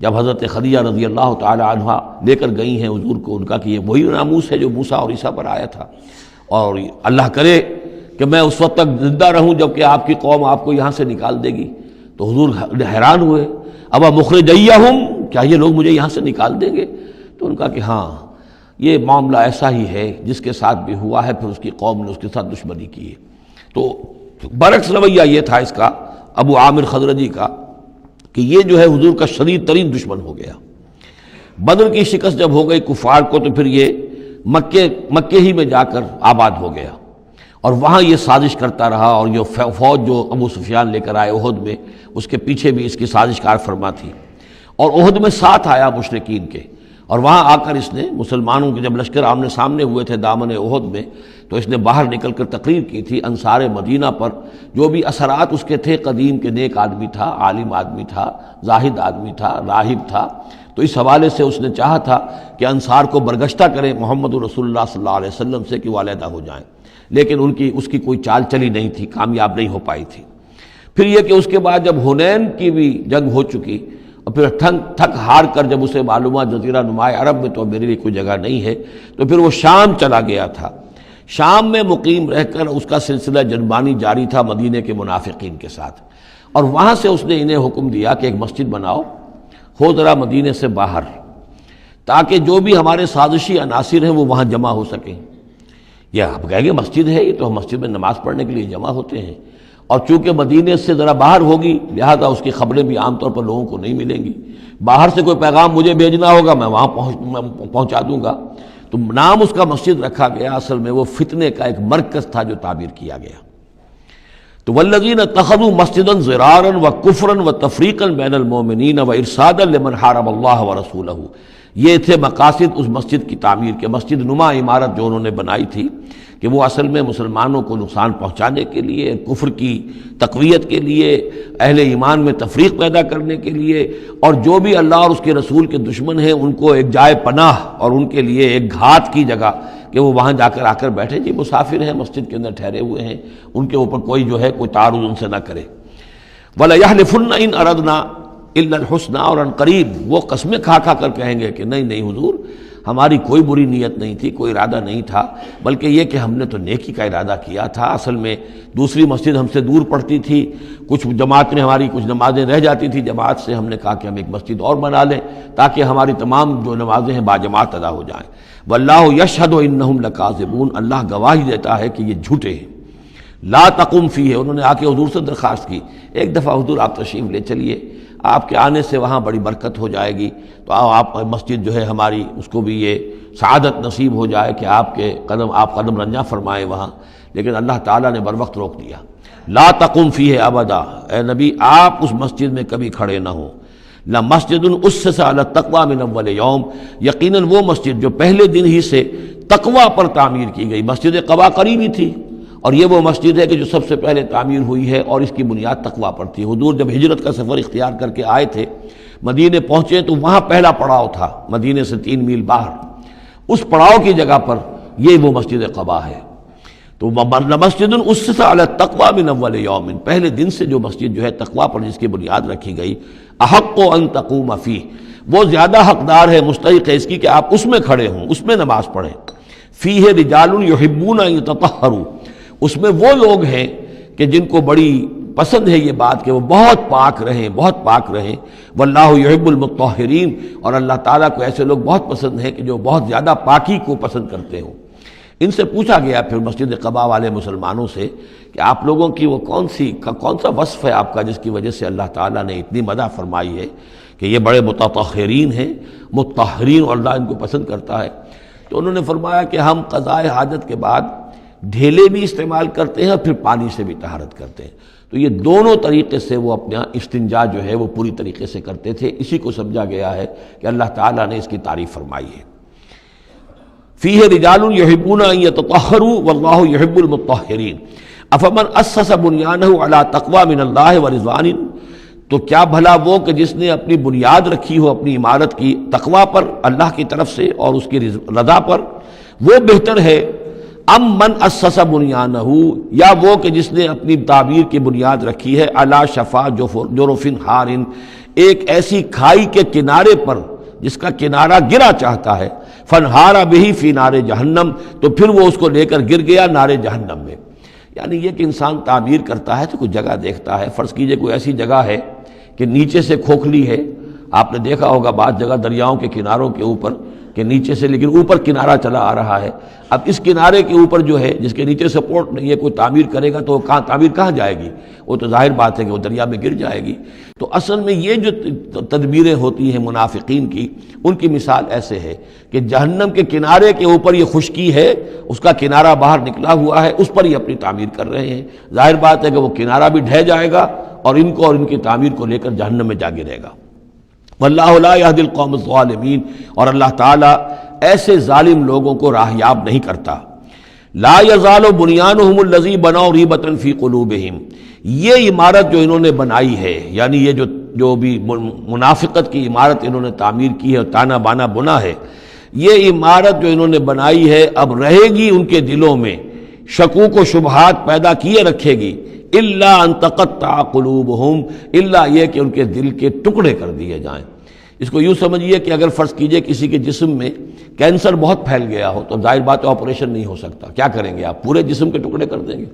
جب حضرت خدیجہ رضی اللہ تعالی عنہا لے کر گئی ہیں حضور کو, ان کا کہ یہ وہی ناموس ہے جو موسیٰ اور عیسیٰ پر آیا تھا, اور اللہ کرے کہ میں اس وقت تک زندہ رہوں جب کہ آپ کی قوم آپ کو یہاں سے نکال دے گی. تو حضور حیران ہوئے, ابا مخرجیہم, کیا یہ لوگ مجھے یہاں سے نکال دیں گے؟ تو ان کا کہ ہاں یہ معاملہ ایسا ہی ہے, جس کے ساتھ بھی ہوا ہے پھر اس کی قوم نے اس کے ساتھ دشمنی کی ہے. تو برعکس رویہ یہ تھا اس کا ابو عامر خزرجی کا کہ یہ جو ہے حضور کا شدید ترین دشمن ہو گیا. بدر کی شکست جب ہو گئی کفار کو, تو پھر یہ مکے ہی میں جا کر آباد ہو گیا, اور وہاں یہ سازش کرتا رہا. اور یہ فوج جو ابو سفیان لے کر آئے احد میں, اس کے پیچھے بھی اس کی سازش کار فرما تھی. اور احد میں ساتھ آیا مشرکین کے, اور وہاں آ کر اس نے مسلمانوں کے جب لشکر آمنے سامنے ہوئے تھے دامن احد میں, تو اس نے باہر نکل کر تقریر کی تھی انصار مدینہ پر جو بھی اثرات اس کے تھے. قدیم کے نیک آدمی تھا, عالم آدمی تھا, زاہد آدمی تھا, راہب تھا. تو اس حوالے سے اس نے چاہا تھا کہ انصار کو برگشتہ کریں محمد رسول اللہ صلی اللہ علیہ وسلم سے کہ وہ علیحدہ ہو جائیں, لیکن اس کی کوئی چال چلی نہیں تھی, کامیاب نہیں ہو پائی تھی. پھر یہ کہ اس کے بعد جب حنین کی بھی جنگ ہو چکی, اور پھر تھک ہار کر جب اسے معلومات جزیرہ نماء عرب میں تو میرے لیے کوئی جگہ نہیں ہے, تو پھر وہ شام چلا گیا تھا. شام میں مقیم رہ کر اس کا سلسلہ جنبانی جاری تھا مدینے کے منافقین کے ساتھ, اور وہاں سے اس نے انہیں حکم دیا کہ ایک مسجد بناؤ, ہو ذرا مدینے سے باہر, تاکہ جو بھی ہمارے سازشی عناصر ہیں وہ وہاں جمع ہو سکیں. یہ آپ کہیں گے مسجد ہے, یہ تو ہم مسجد میں نماز پڑھنے کے لیے جمع ہوتے ہیں, اور چونکہ مدینے سے ذرا باہر ہوگی لہذا اس کی خبریں بھی عام طور پر لوگوں کو نہیں ملیں گی، باہر سے کوئی پیغام مجھے بھیجنا ہوگا میں وہاں پہنچا دوں گا، تو نام اس کا مسجد رکھا گیا، اصل میں وہ فتنے کا ایک مرکز تھا جو تعبیر کیا گیا۔ تو والذین اتخذوا مسجدا ضرارا وکفرا وتفریقا بین المؤمنین وارصادا لمن حارب اللہ ورسولہ، یہ تھے مقاصد اس مسجد کی تعمیر کے، مسجد نما عمارت جو انہوں نے بنائی تھی کہ وہ اصل میں مسلمانوں کو نقصان پہنچانے کے لیے، کفر کی تقویت کے لیے، اہل ایمان میں تفریق پیدا کرنے کے لیے، اور جو بھی اللہ اور اس کے رسول کے دشمن ہیں ان کو ایک جائے پناہ اور ان کے لیے ایک گھات کی جگہ کہ وہ وہاں جا کر آ کر بیٹھے، جی مسافر ہیں مسجد کے اندر ٹھہرے ہوئے ہیں، ان کے اوپر کوئی جو ہے کوئی تعارض ان سے نہ کرے۔ وَلَيَحْلِفُنَّ إِنْ أَرَدْنَا إِلَّا الْحُسْنَى، اور عن قریب وہ قسمیں کھا کھا کر کہیں گے کہ نہیں حضور ہماری کوئی بری نیت نہیں تھی، کوئی ارادہ نہیں تھا، بلکہ یہ کہ ہم نے تو نیکی کا ارادہ کیا تھا، اصل میں دوسری مسجد ہم سے دور پڑتی تھی، کچھ جماعت میں ہماری کچھ نمازیں رہ جاتی تھی جماعت سے، ہم نے کہا کہ ہم ایک مسجد اور بنا لیں تاکہ ہماری تمام جو نمازیں ہیں باجماعت ادا ہو جائیں۔ واللہ یشہد انہم لکاذبون، اللہ گواہی دیتا ہے کہ یہ جھوٹے ہیں۔ لا تقم فیہ، انہوں نے آ کے حضور سے درخواست کی، ایک دفعہ حضور آپ تشریف لے چلیے، آپ کے آنے سے وہاں بڑی برکت ہو جائے گی، تو آپ مسجد جو ہے ہماری اس کو بھی یہ سعادت نصیب ہو جائے کہ آپ قدم رنجاں فرمائیں وہاں، لیکن اللہ تعالیٰ نے بروقت روک دیا۔ لا تقم فیہ ابدا، اے نبی آپ اس مسجد میں کبھی کھڑے نہ ہوں۔ لمسجد اسس علی التقوی من اول یوم، یقیناً وہ مسجد جو پہلے دن ہی سے تقوی پر تعمیر کی گئی، مسجد قباء قریبی تھی، اور یہ وہ مسجد ہے کہ جو سب سے پہلے تعمیر ہوئی ہے اور اس کی بنیاد تقوی پر تھی۔ حضور جب ہجرت کا سفر اختیار کر کے آئے تھے، مدینے پہنچے تو وہاں پہلا پڑاؤ تھا، مدینے سے 3 میل باہر، اس پڑاؤ کی جگہ پر یہ وہ مسجد قباء ہے۔ تو مسجد اسس علی التقوی من اول یوم، پہلے دن سے جو مسجد جو ہے تقوی پر جس کی بنیاد رکھی گئی، احق ان تقوم فیہ، وہ زیادہ حقدار ہے، مستحق ہے اس کی کہ آپ اس میں کھڑے ہوں، اس میں نماز پڑھیں۔ فیہ رجال یحبون ان یتطہروا، اس میں وہ لوگ ہیں کہ جن کو بڑی پسند ہے یہ بات کہ وہ بہت پاک رہیں، بہت پاک رہیں۔ واللہ یحب المطہرین، اور اللہ تعالیٰ کو ایسے لوگ بہت پسند ہیں کہ جو بہت زیادہ پاکی کو پسند کرتے ہوں۔ ان سے پوچھا گیا پھر مسجد قباء والے مسلمانوں سے کہ آپ لوگوں کی وہ کون سا وصف ہے آپ کا جس کی وجہ سے اللہ تعالیٰ نے اتنی مدح فرمائی ہے کہ یہ بڑے متطہرین ہیں، مطہرین، اور اللہ ان کو پسند کرتا ہے؟ تو انہوں نے فرمایا کہ ہم قضائے حاجت کے بعد ڈھیلے بھی استعمال کرتے ہیں اور پھر پانی سے بھی طہارت کرتے ہیں، تو یہ دونوں طریقے سے وہ اپنا استنجا جو ہے وہ پوری طریقے سے کرتے تھے۔ اسی کو سمجھا گیا ہے کہ اللہ تعالیٰ نے اس کی تعریف فرمائی ہے۔ فیہ رجال یحبون ان یتطہروا واللہ یحب المطہرین، افمن اسس بنیانہ علی تقوی من اللہ ورضوان، تو کیا بھلا وہ کہ جس نے اپنی بنیاد رکھی ہو اپنی عمارت کی تقوی پر اللہ کی طرف سے اور اس کی رضا پر، وہ بہتر ہے، ام من اسس بنیانہ، یا وہ کہ جس نے اپنی تعبیر کی بنیاد رکھی ہے علی شفا جرف ہار، ایک ایسی کھائی کے کنارے پر جس کا کنارہ گرا چاہتا ہے، فنہارا بہی فی نار جہنم، تو پھر وہ اس کو لے کر گر گیا نار جہنم میں۔ یعنی یہ کہ انسان تعبیر کرتا ہے تو کوئی جگہ دیکھتا ہے، فرض کیجئے کوئی ایسی جگہ ہے کہ نیچے سے کھوکھلی ہے، آپ نے دیکھا ہوگا بعض جگہ دریاؤں کے کناروں کے اوپر کہ نیچے سے لیکن اوپر کنارہ چلا آ رہا ہے، اب اس کنارے کے اوپر جو ہے جس کے نیچے سپورٹ نہیں ہے، کوئی تعمیر کرے گا تو تعمیر کہاں جائے گی؟ وہ تو ظاہر بات ہے کہ وہ دریا میں گر جائے گی۔ تو اصل میں یہ جو تدبیریں ہوتی ہیں منافقین کی، ان کی مثال ایسے ہے کہ جہنم کے کنارے کے اوپر یہ خشکی ہے، اس کا کنارہ باہر نکلا ہوا ہے، اس پر ہی اپنی تعمیر کر رہے ہیں، ظاہر بات ہے کہ وہ کنارہ بھی ڈھہ جائے گا اور ان کو اور ان کی تعمیر کو لے کر جہنم میں جا گرے گا۔ واللہ لا یہدی القوم الظالمین، اور اللہ تعالیٰ ایسے ظالم لوگوں کو راہیاب نہیں کرتا۔ لا یزال بنیانہم الذی بنوا ریبۃ فی قلوبہم، یہ عمارت جو انہوں نے بنائی ہے، یعنی یہ جو بھی منافقت کی عمارت انہوں نے تعمیر کی ہے اور تانا بانا بنا ہے، یہ عمارت جو انہوں نے بنائی ہے اب رہے گی ان کے دلوں میں، شکوک و شبہات پیدا کیے رکھے گی، الا ان تقطع قلوبہم، الا یہ کہ ان کے دل کے ٹکڑے کر دیے جائیں۔ اس کو یوں سمجھیے کہ اگر فرض کیجئے کسی کے جسم میں کینسر بہت پھیل گیا ہو تو ظاہر بات ہے آپریشن نہیں ہو سکتا، کیا کریں گے آپ؟ پورے جسم کے ٹکڑے کر دیں گے؟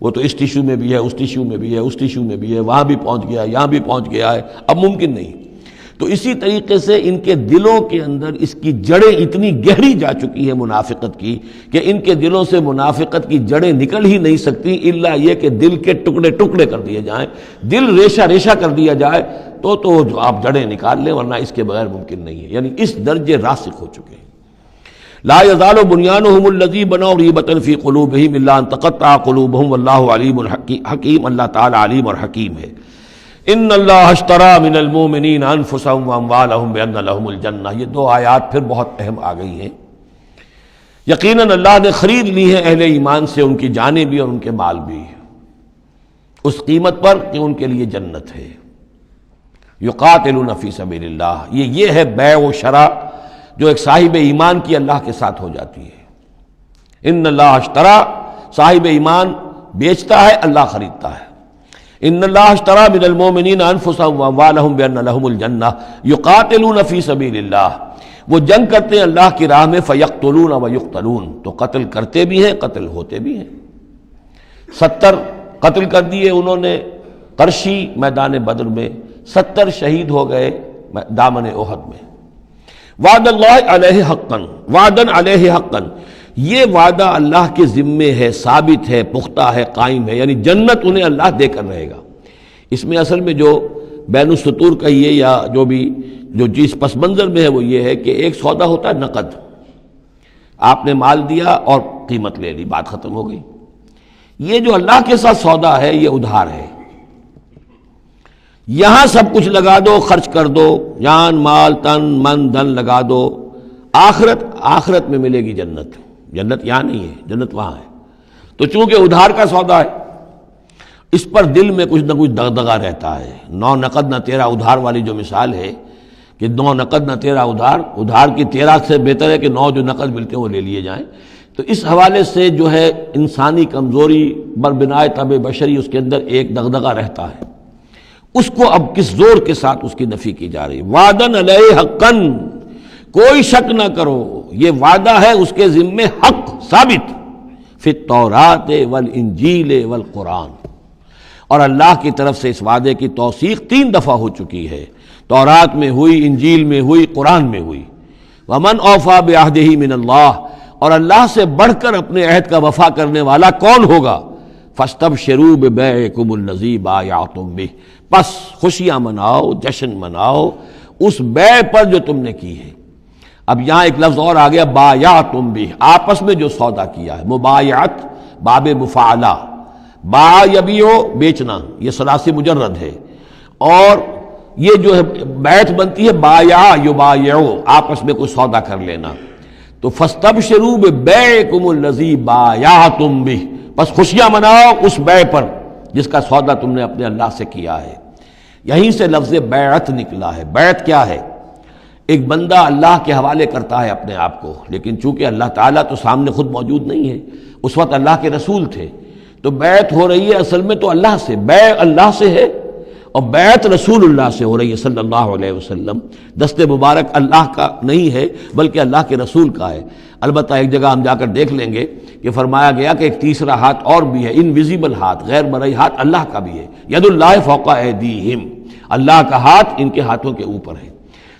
وہ تو اس ٹیشو میں بھی ہے، اس ٹیشو میں بھی ہے، اس ٹیشو میں بھی ہے، وہاں بھی پہنچ گیا ہے، یہاں بھی پہنچ گیا ہے، اب ممکن نہیں۔ تو اسی طریقے سے ان کے دلوں کے اندر اس کی جڑیں اتنی گہری جا چکی ہیں منافقت کی کہ ان کے دلوں سے منافقت کی جڑیں نکل ہی نہیں سکتی الا یہ کہ دل کے ٹکڑے ٹکڑے کر دیے جائیں، دل ریشہ ریشہ کر دیا جائے تو جو آپ جڑیں نکال لیں، ورنہ اس کے بغیر ممکن نہیں ہے، یعنی اس درجے راسخ ہو چکے ہیں۔ لا يزال بنيانهم الذي بنوا ريبة في قلوبهم الا ان تقطع قلوبهم والله عليم حكيم، اللہ تعالی علیم اور حکیم ہے۔ ان اللہ اشترى من المؤمنین انفسهم واموالهم بان لهم الجنہ، یہ دو آیات پھر بہت اہم آ گئی ہیں۔ یقیناً اللہ نے خرید لی ہے اہل ایمان سے ان کی جانیں بھی اور ان کے مال بھی، اس قیمت پر کہ ان کے لیے جنت ہے۔ یقاتلون فی سبیل اللہ، یہ ہے بیع و شراء جو ایک صاحب ایمان کی اللہ کے ساتھ ہو جاتی ہے۔ ان اللہ اشترى، صاحب ایمان بیچتا ہے، اللہ خریدتا ہے۔ ان اللہ اشترى من المؤمنین انفسهم واموالهم بان لهم الجنہ یقاتلون فی سبیل اللہ، وہ جنگ کرتے ہیں اللہ کی راہ میں، فیقتلون ویقتلون، تو قتل کرتے بھی ہیں قتل ہوتے بھی ہیں۔ 70 قتل کر دیے انہوں نے قرشی میدان بدر میں، 70 شہید ہو گئے دامن احد میں۔ وعد اللہ علیہ حقا، وعدن علیہ حقا، یہ وعدہ اللہ کے ذمے ہے، ثابت ہے، پختہ ہے، قائم ہے، یعنی جنت انہیں اللہ دے کر رہے گا۔ اس میں اصل میں جو بین السطور کہیے یا جو چیز پس منظر میں ہے وہ یہ ہے کہ ایک سودا ہوتا ہے نقد، آپ نے مال دیا اور قیمت لے لی، بات ختم ہو گئی۔ یہ جو اللہ کے ساتھ سودا ہے یہ ادھار ہے، یہاں سب کچھ لگا دو، خرچ کر دو، جان مال تن من دھن لگا دو، آخرت میں ملے گی جنت۔ جنت یہاں نہیں ہے، جنت وہاں ہے۔ تو چونکہ ادھار کا سودا ہے، اس پر دل میں کچھ نہ کچھ دغدغہ رہتا ہے۔ نو نقد نہ تیرا ادھار والی جو مثال ہے کہ 9 نقد نہ تیرا ادھار کی 13 سے بہتر ہے کہ 9 جو نقد ملتے ہیں وہ لے لیے جائیں۔ تو اس حوالے سے جو ہے انسانی کمزوری بربنائے طبع بشری، اس کے اندر ایک دغدغہ رہتا ہے، اس کو اب کس زور کے ساتھ اس کی نفی کی جا رہی۔ وعدن علیہ حقا، کوئی شک نہ کرو یہ وعدہ ہے اس کے ذمے حق ثابت، فی التوراۃ والانجیل والقرآن، اور اللہ کی طرف سے اس وعدے کی توثیق 3 دفعہ ہو چکی ہے، تورات میں ہوئی، انجیل میں ہوئی، قرآن میں ہوئی۔ ومن اوفی بعہدہ من اللہ، اور اللہ سے بڑھ کر اپنے عہد کا وفا کرنے والا کون ہوگا؟ فاستبشروا ببیعکم الذی بایعتم بہ، پس خوشیاں مناؤ، جشن مناؤ اس بیع پر جو تم نے کی ہے۔ اب یہاں ایک لفظ اور آ گیا، بایعتم بہ، آپس میں جو سودا کیا ہے۔ مبایعت باب مفاعلہ، باع یبیع بیچنا، یہ ثلاثی مجرد ہے، اور یہ جو ہے بیعت بنتی ہے بایع یبایع، آپس میں کوئی سودا کر لینا۔ تو فاستبشروا ببیعکم الذی بایعتم بہ، بس خوشیاں مناؤ اس بیع پر جس کا سودا تم نے اپنے اللہ سے کیا ہے۔ یہیں سے لفظ بیعت نکلا ہے۔ بیعت کیا ہے؟ ایک بندہ اللہ کے حوالے کرتا ہے اپنے آپ کو، لیکن چونکہ اللہ تعالیٰ تو سامنے خود موجود نہیں ہے، اس وقت اللہ کے رسول تھے، تو بیعت ہو رہی ہے اصل میں تو اللہ سے، بیع اللہ سے ہے اور بیعت رسول اللہ سے ہو رہی ہے صلی اللہ علیہ وسلم۔ دست مبارک اللہ کا نہیں ہے بلکہ اللہ کے رسول کا ہے۔ البتہ ایک جگہ ہم جا کر دیکھ لیں گے کہ فرمایا گیا کہ ایک تیسرا ہاتھ اور بھی ہے، انویزیبل ہاتھ، غیر مرئی ہاتھ اللہ کا بھی ہے، ید اللہ فوق ایدیہم، اللہ کا ہاتھ ان کے ہاتھوں کے اوپر ہے۔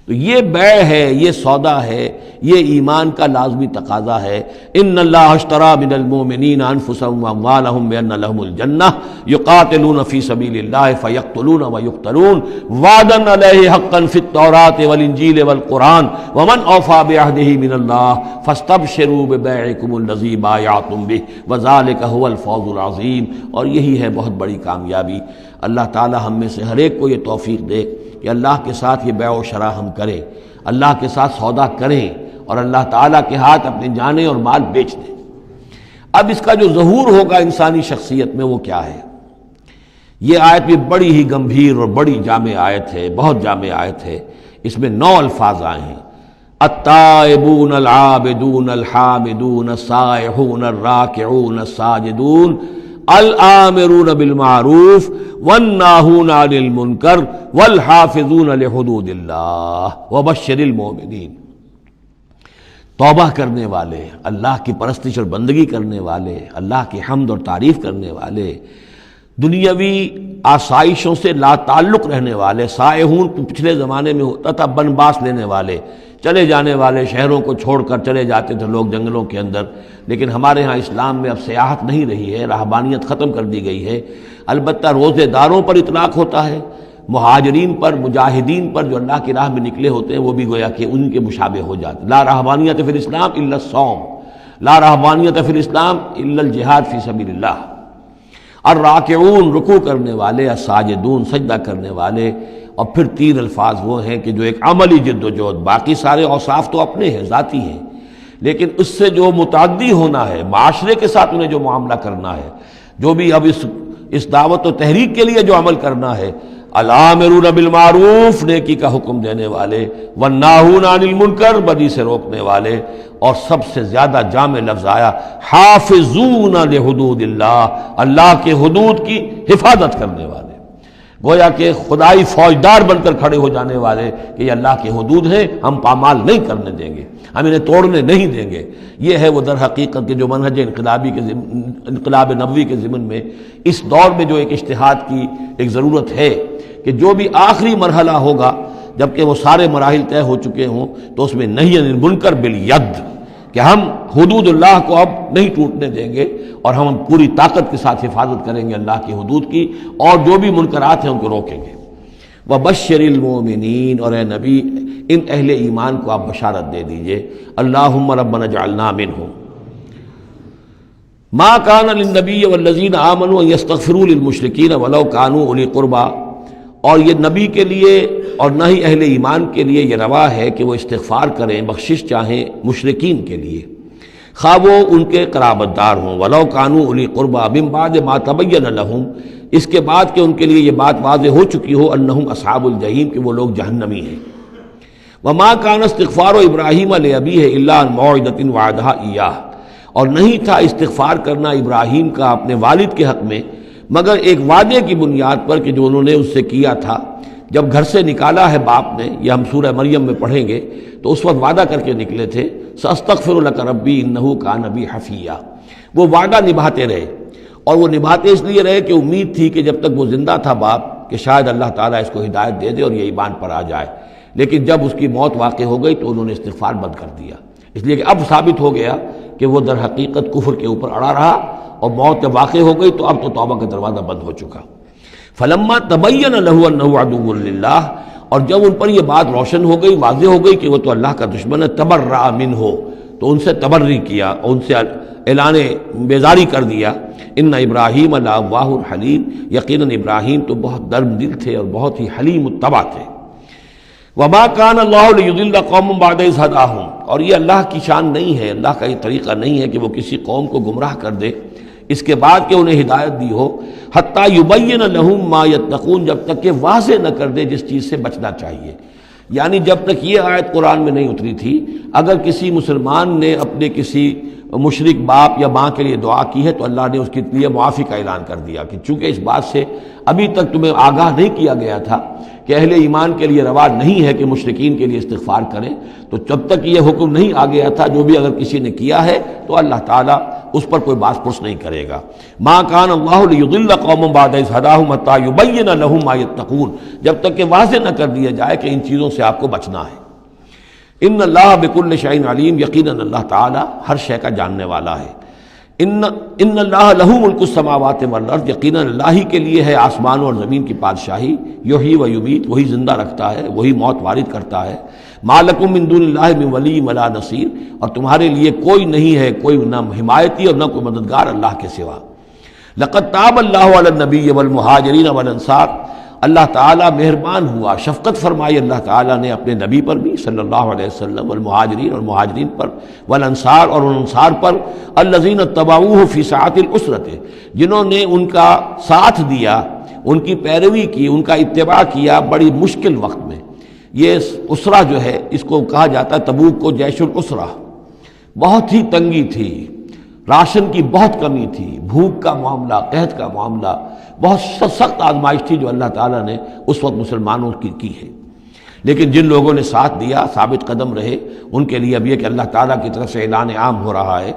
تو یہ بیع ہے، یہ سودا ہے، یہ ایمان کا لازمی تقاضا ہے۔ ان اللہ اشتری من المؤمنین انفسهم واموالهم بان لهم الجنہ یقاتلون فی سبیل اللہ فیقتلون ویقتلون وعدا علیہ حقا فی التوراۃ والانجیل والقرآن ومن اوفی بعہدہ من اللہ فاستبشروا ببیعکم الذی بایعتم بہ وذلک هو الفوز العظیم۔ اور یہی ہے بہت بڑی کامیابی۔ اللہ تعالی ہم میں سے ہر ایک کو یہ توفیق دے کہ اللہ کے ساتھ یہ بیع و شراء ہم کریں، اللہ کے ساتھ سودا کریں اور اللہ تعالیٰ کے ہاتھ اپنی جانیں اور مال بیچ دیں۔ اب اس کا جو ظہور ہوگا انسانی شخصیت میں وہ کیا ہے؟ یہ آیت بھی بڑی ہی گمبھیر اور بڑی جامع آیت ہے، بہت جامع آیت ہے۔ اس میں 9 الفاظ آئے ہیں، التائبون العابدون الحامدون السائحون الراکعون الساجدون الآمرون بالمعروف والناہون عن المنکر والحافظون لحدود اللہ وبشر المؤمنین۔ توبہ کرنے والے، اللہ کی پرستش اور بندگی کرنے والے، اللہ کی حمد اور تعریف کرنے والے، دنیاوی آسائشوں سے لا تعلق رہنے والے، سائحون پچھلے زمانے میں ہوتا تھا بنباس لینے والے، چلے جانے والے، شہروں کو چھوڑ کر چلے جاتے تھے لوگ جنگلوں کے اندر، لیکن ہمارے ہاں اسلام میں اب سیاحت نہیں رہی ہے، رہبانیت ختم کر دی گئی ہے۔ البتہ روزے داروں پر اطلاق ہوتا ہے، مہاجرین پر، مجاہدین پر جو اللہ کی راہ میں نکلے ہوتے ہیں وہ بھی گویا کہ ان کے مشابہ ہو جاتے۔ لا رہبانیت فی الاسلام الا الصوم، لا رہبانیت فی الاسلام الا الجہاد فی سبیل اللہ۔ الراکعون رکوع کرنے والے، الساجدون سجدہ کرنے والے، اور پھر تین الفاظ وہ ہیں کہ جو ایک عملی جد و جہد، باقی سارے اوصاف تو اپنے ہیں، ذاتی ہیں، لیکن اس سے جو متعدی ہونا ہے، معاشرے کے ساتھ انہیں جو معاملہ کرنا ہے، جو بھی اب اس دعوت و تحریک کے لیے جو عمل کرنا ہے، الامرون بالمعروف نیکی کا حکم دینے والے، والناہون عن المنکر بدی سے روکنے والے، اور سب سے زیادہ جامع لفظ آیا حافظون لحدود اللہ، اللہ کے حدود کی حفاظت کرنے والے، گویا کہ خدائی فوجدار بن کر کھڑے ہو جانے والے کہ یہ اللہ کے حدود ہیں، ہم پامال نہیں کرنے دیں گے، ہم انہیں توڑنے نہیں دیں گے۔ یہ ہے وہ در حقیقت کے جو منہج انقلاب نبوی کے ضمن میں اس دور میں جو ایک اجتہاد کی ایک ضرورت ہے کہ جو بھی آخری مرحلہ ہوگا جبکہ وہ سارے مراحل طے ہو چکے ہوں تو اس میں نہی عن المنکر بالید، کہ ہم حدود اللہ کو اب نہیں ٹوٹنے دیں گے اور ہم پوری طاقت کے ساتھ حفاظت کریں گے اللہ کی حدود کی، اور جو بھی منکرات ہیں ان کو روکیں گے۔ وبشر المؤمنین، اور اے نبی ان اہل ایمان کو آپ بشارت دے دیجئے، اللہم ربنا اجعلنا منہم۔ ما کان للنبی والذین آمنوا ان یستغفروا للمشرکین ولو کانوا اولی قربی، اور یہ نبی کے لیے اور نہ ہی اہل ایمان کے لیے یہ روا ہے کہ وہ استغفار کریں، بخشش چاہیں مشرکین کے لیے، خواہ وہ ان کے قرابت دار ہوں، ولو کانوا اولی قربی من بعد ما تبین لہم، اس کے بعد کہ ان کے لیے یہ بات واضح ہو چکی ہو انہم اصحاب الجحیم، کہ وہ لوگ جہنمی ہیں۔ وما کان استغفار ابراہیم لابیہ الا عن موعدۃ وعدہا ایاہ، اور نہیں تھا استغفار کرنا ابراہیم کا اپنے والد کے حق میں مگر ایک وعدے کی بنیاد پر کہ جو انہوں نے اس سے کیا تھا جب گھر سے نکالا ہے باپ نے، یہ ہم سورہ مریم میں پڑھیں گے، تو اس وقت وعدہ کر کے نکلے تھے ساستغفر لک ربی انہ کان بی حفیہ، وہ وعدہ نبھاتے رہے، اور وہ نبھاتے اس لیے رہے کہ امید تھی کہ جب تک وہ زندہ تھا باپ کہ شاید اللہ تعالیٰ اس کو ہدایت دے دے اور یہ ایمان پر آ جائے، لیکن جب اس کی موت واقع ہو گئی تو انہوں نے استغفار بند کر دیا، اس لیے کہ اب ثابت ہو گیا کہ وہ در حقیقت کفر کے اوپر اڑا رہا، اور موت جب واقع ہو گئی تو اب تو توبہ کا دروازہ بند ہو چکا۔ فلما تبین لہ انہ عدو للہ، اور جب ان پر یہ بات روشن ہو گئی، واضح ہو گئی کہ وہ تو اللہ کا دشمن ہے، تبرأ منہ، تو ان سے تبری کیا، ان سے اعلان بیزاری کر دیا۔ ان ابراہیم لأواہ حلیم، یقیناً ابراہیم تو بہت نرم دل تھے اور بہت ہی حلیم الطبع تھے۔ وما کان اللہ لیضل قوما بعد اذ ھداھم، اور یہ اللہ کی شان نہیں ہے، اللہ کا یہ طریقہ نہیں ہے کہ وہ کسی قوم کو گمراہ کر دے اس کے بعد کہ انہیں ہدایت دی ہو، حتی یبین لہم ما یتقون، جب تک کہ واضح نہ کر دے جس چیز سے بچنا چاہیے۔ یعنی جب تک یہ آیت قرآن میں نہیں اتری تھی، اگر کسی مسلمان نے اپنے کسی مشرک باپ یا ماں کے لیے دعا کی ہے تو اللہ نے اس کے لیے معافی کا اعلان کر دیا کہ چونکہ اس بات سے ابھی تک تمہیں آگاہ نہیں کیا گیا تھا کہ اہل ایمان کے لیے رواج نہیں ہے کہ مشرکین کے لیے استغفار کریں، تو جب تک یہ حکم نہیں آ گیا تھا جو بھی اگر کسی نے کیا ہے تو اللہ تعالیٰ اس پر کوئی باس پرس نہیں کرے گا۔ ما کان اللہ لیضل قوما بعد اذ ھداھم حتی یبین لہم ما یتقون، جب تک کہ واضح نہ کر دیا جائے کہ ان چیزوں سے آپ کو بچنا ہے۔ ان اللہ بکل شیء علیم، یقیناً اللہ تعالیٰ ہر شے کا جاننے والا ہے۔ ان اللہ لہ ملک السماوات والارض، یقیناً اللہ ہی کے لیے ہے آسمان اور زمین کی بادشاہی، یحیی و یمیت، وہی زندہ رکھتا ہے، وہی موت وارد کرتا ہے۔ ما لکم من دون اللہ من ولی ولا نصیر، اور تمہارے لیے کوئی نہیں ہے، کوئی نہ حمایتی اور نہ کوئی مددگار اللہ کے سوا۔ لقد تاب اللہ علی النبی والمہاجرین والانصار، اللہ تعالیٰ مہربان ہوا، شفقت فرمائی اللہ تعالیٰ نے اپنے نبی پر بھی صلی اللہ علیہ وسلم، والمہاجرین اور مہاجرین پر، والانصار اور ان انصار پر، الذین اتبعوہ فی ساعۃ العسرۃ، جنہوں نے ان کا ساتھ دیا، ان کی پیروی کی، ان کا اتباع کیا بڑی مشکل وقت میں۔ یہ اسرہ جو ہے اس کو کہا جاتا ہے تبوک کو جیش الاسرہ، بہت ہی تنگی تھی، راشن کی بہت کمی تھی، بھوک کا معاملہ، قحط کا معاملہ، بہت سخت آزمائش تھی جو اللہ تعالیٰ نے اس وقت مسلمانوں کی ہے۔ لیکن جن لوگوں نے ساتھ دیا، ثابت قدم رہے، ان کے لیے اب یہ کہ اللہ تعالیٰ کی طرف سے اعلان عام ہو رہا ہے،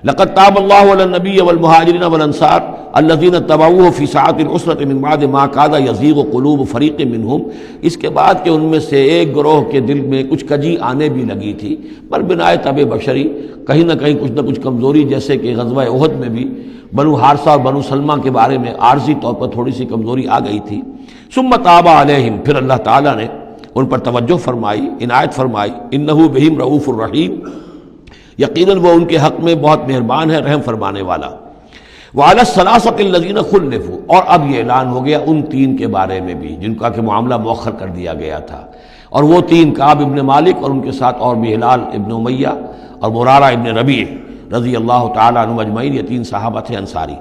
لقد تاب اللہ علی النبی والمہاجرین والانصار الذین اتبعوہ فی ساعۃ العسرۃ من بعد ما کاد یزیغ قلوب فریق منہم، اس کے بعد کہ ان میں سے ایک گروہ کے دل میں کچھ کجی آنے بھی لگی تھی، پر بنائے طبع بشری کہیں نہ کہیں کچھ نہ کچھ کمزوری، جیسے کہ غزوہ احد میں بھی بنو حارثہ اور بنو سلمہ کے بارے میں عارضی طور پر تھوڑی سی کمزوری آ گئی تھی، ثم تاب علیہم، پھر اللہ تعالیٰ نے ان پر توجہ فرمائی، عنایت فرمائی، انہ بہم رؤوف الرحیم، یقیناً وہ ان کے حق میں بہت مہربان ہے، رحم فرمانے والا۔ وعلی الثلاثۃ الذین خلفوا، اور اب یہ اعلان ہو گیا ان تین کے بارے میں بھی جن کا کہ معاملہ مؤخر کر دیا گیا تھا، اور وہ تین کعب ابن مالک اور ان کے ساتھ اور بھی ہلال ابن امیہ اور مرارہ ابن ربیع رضی اللہ تعالیٰ عنہم اجمعین، یہ تین صحابہ تھے انصاری۔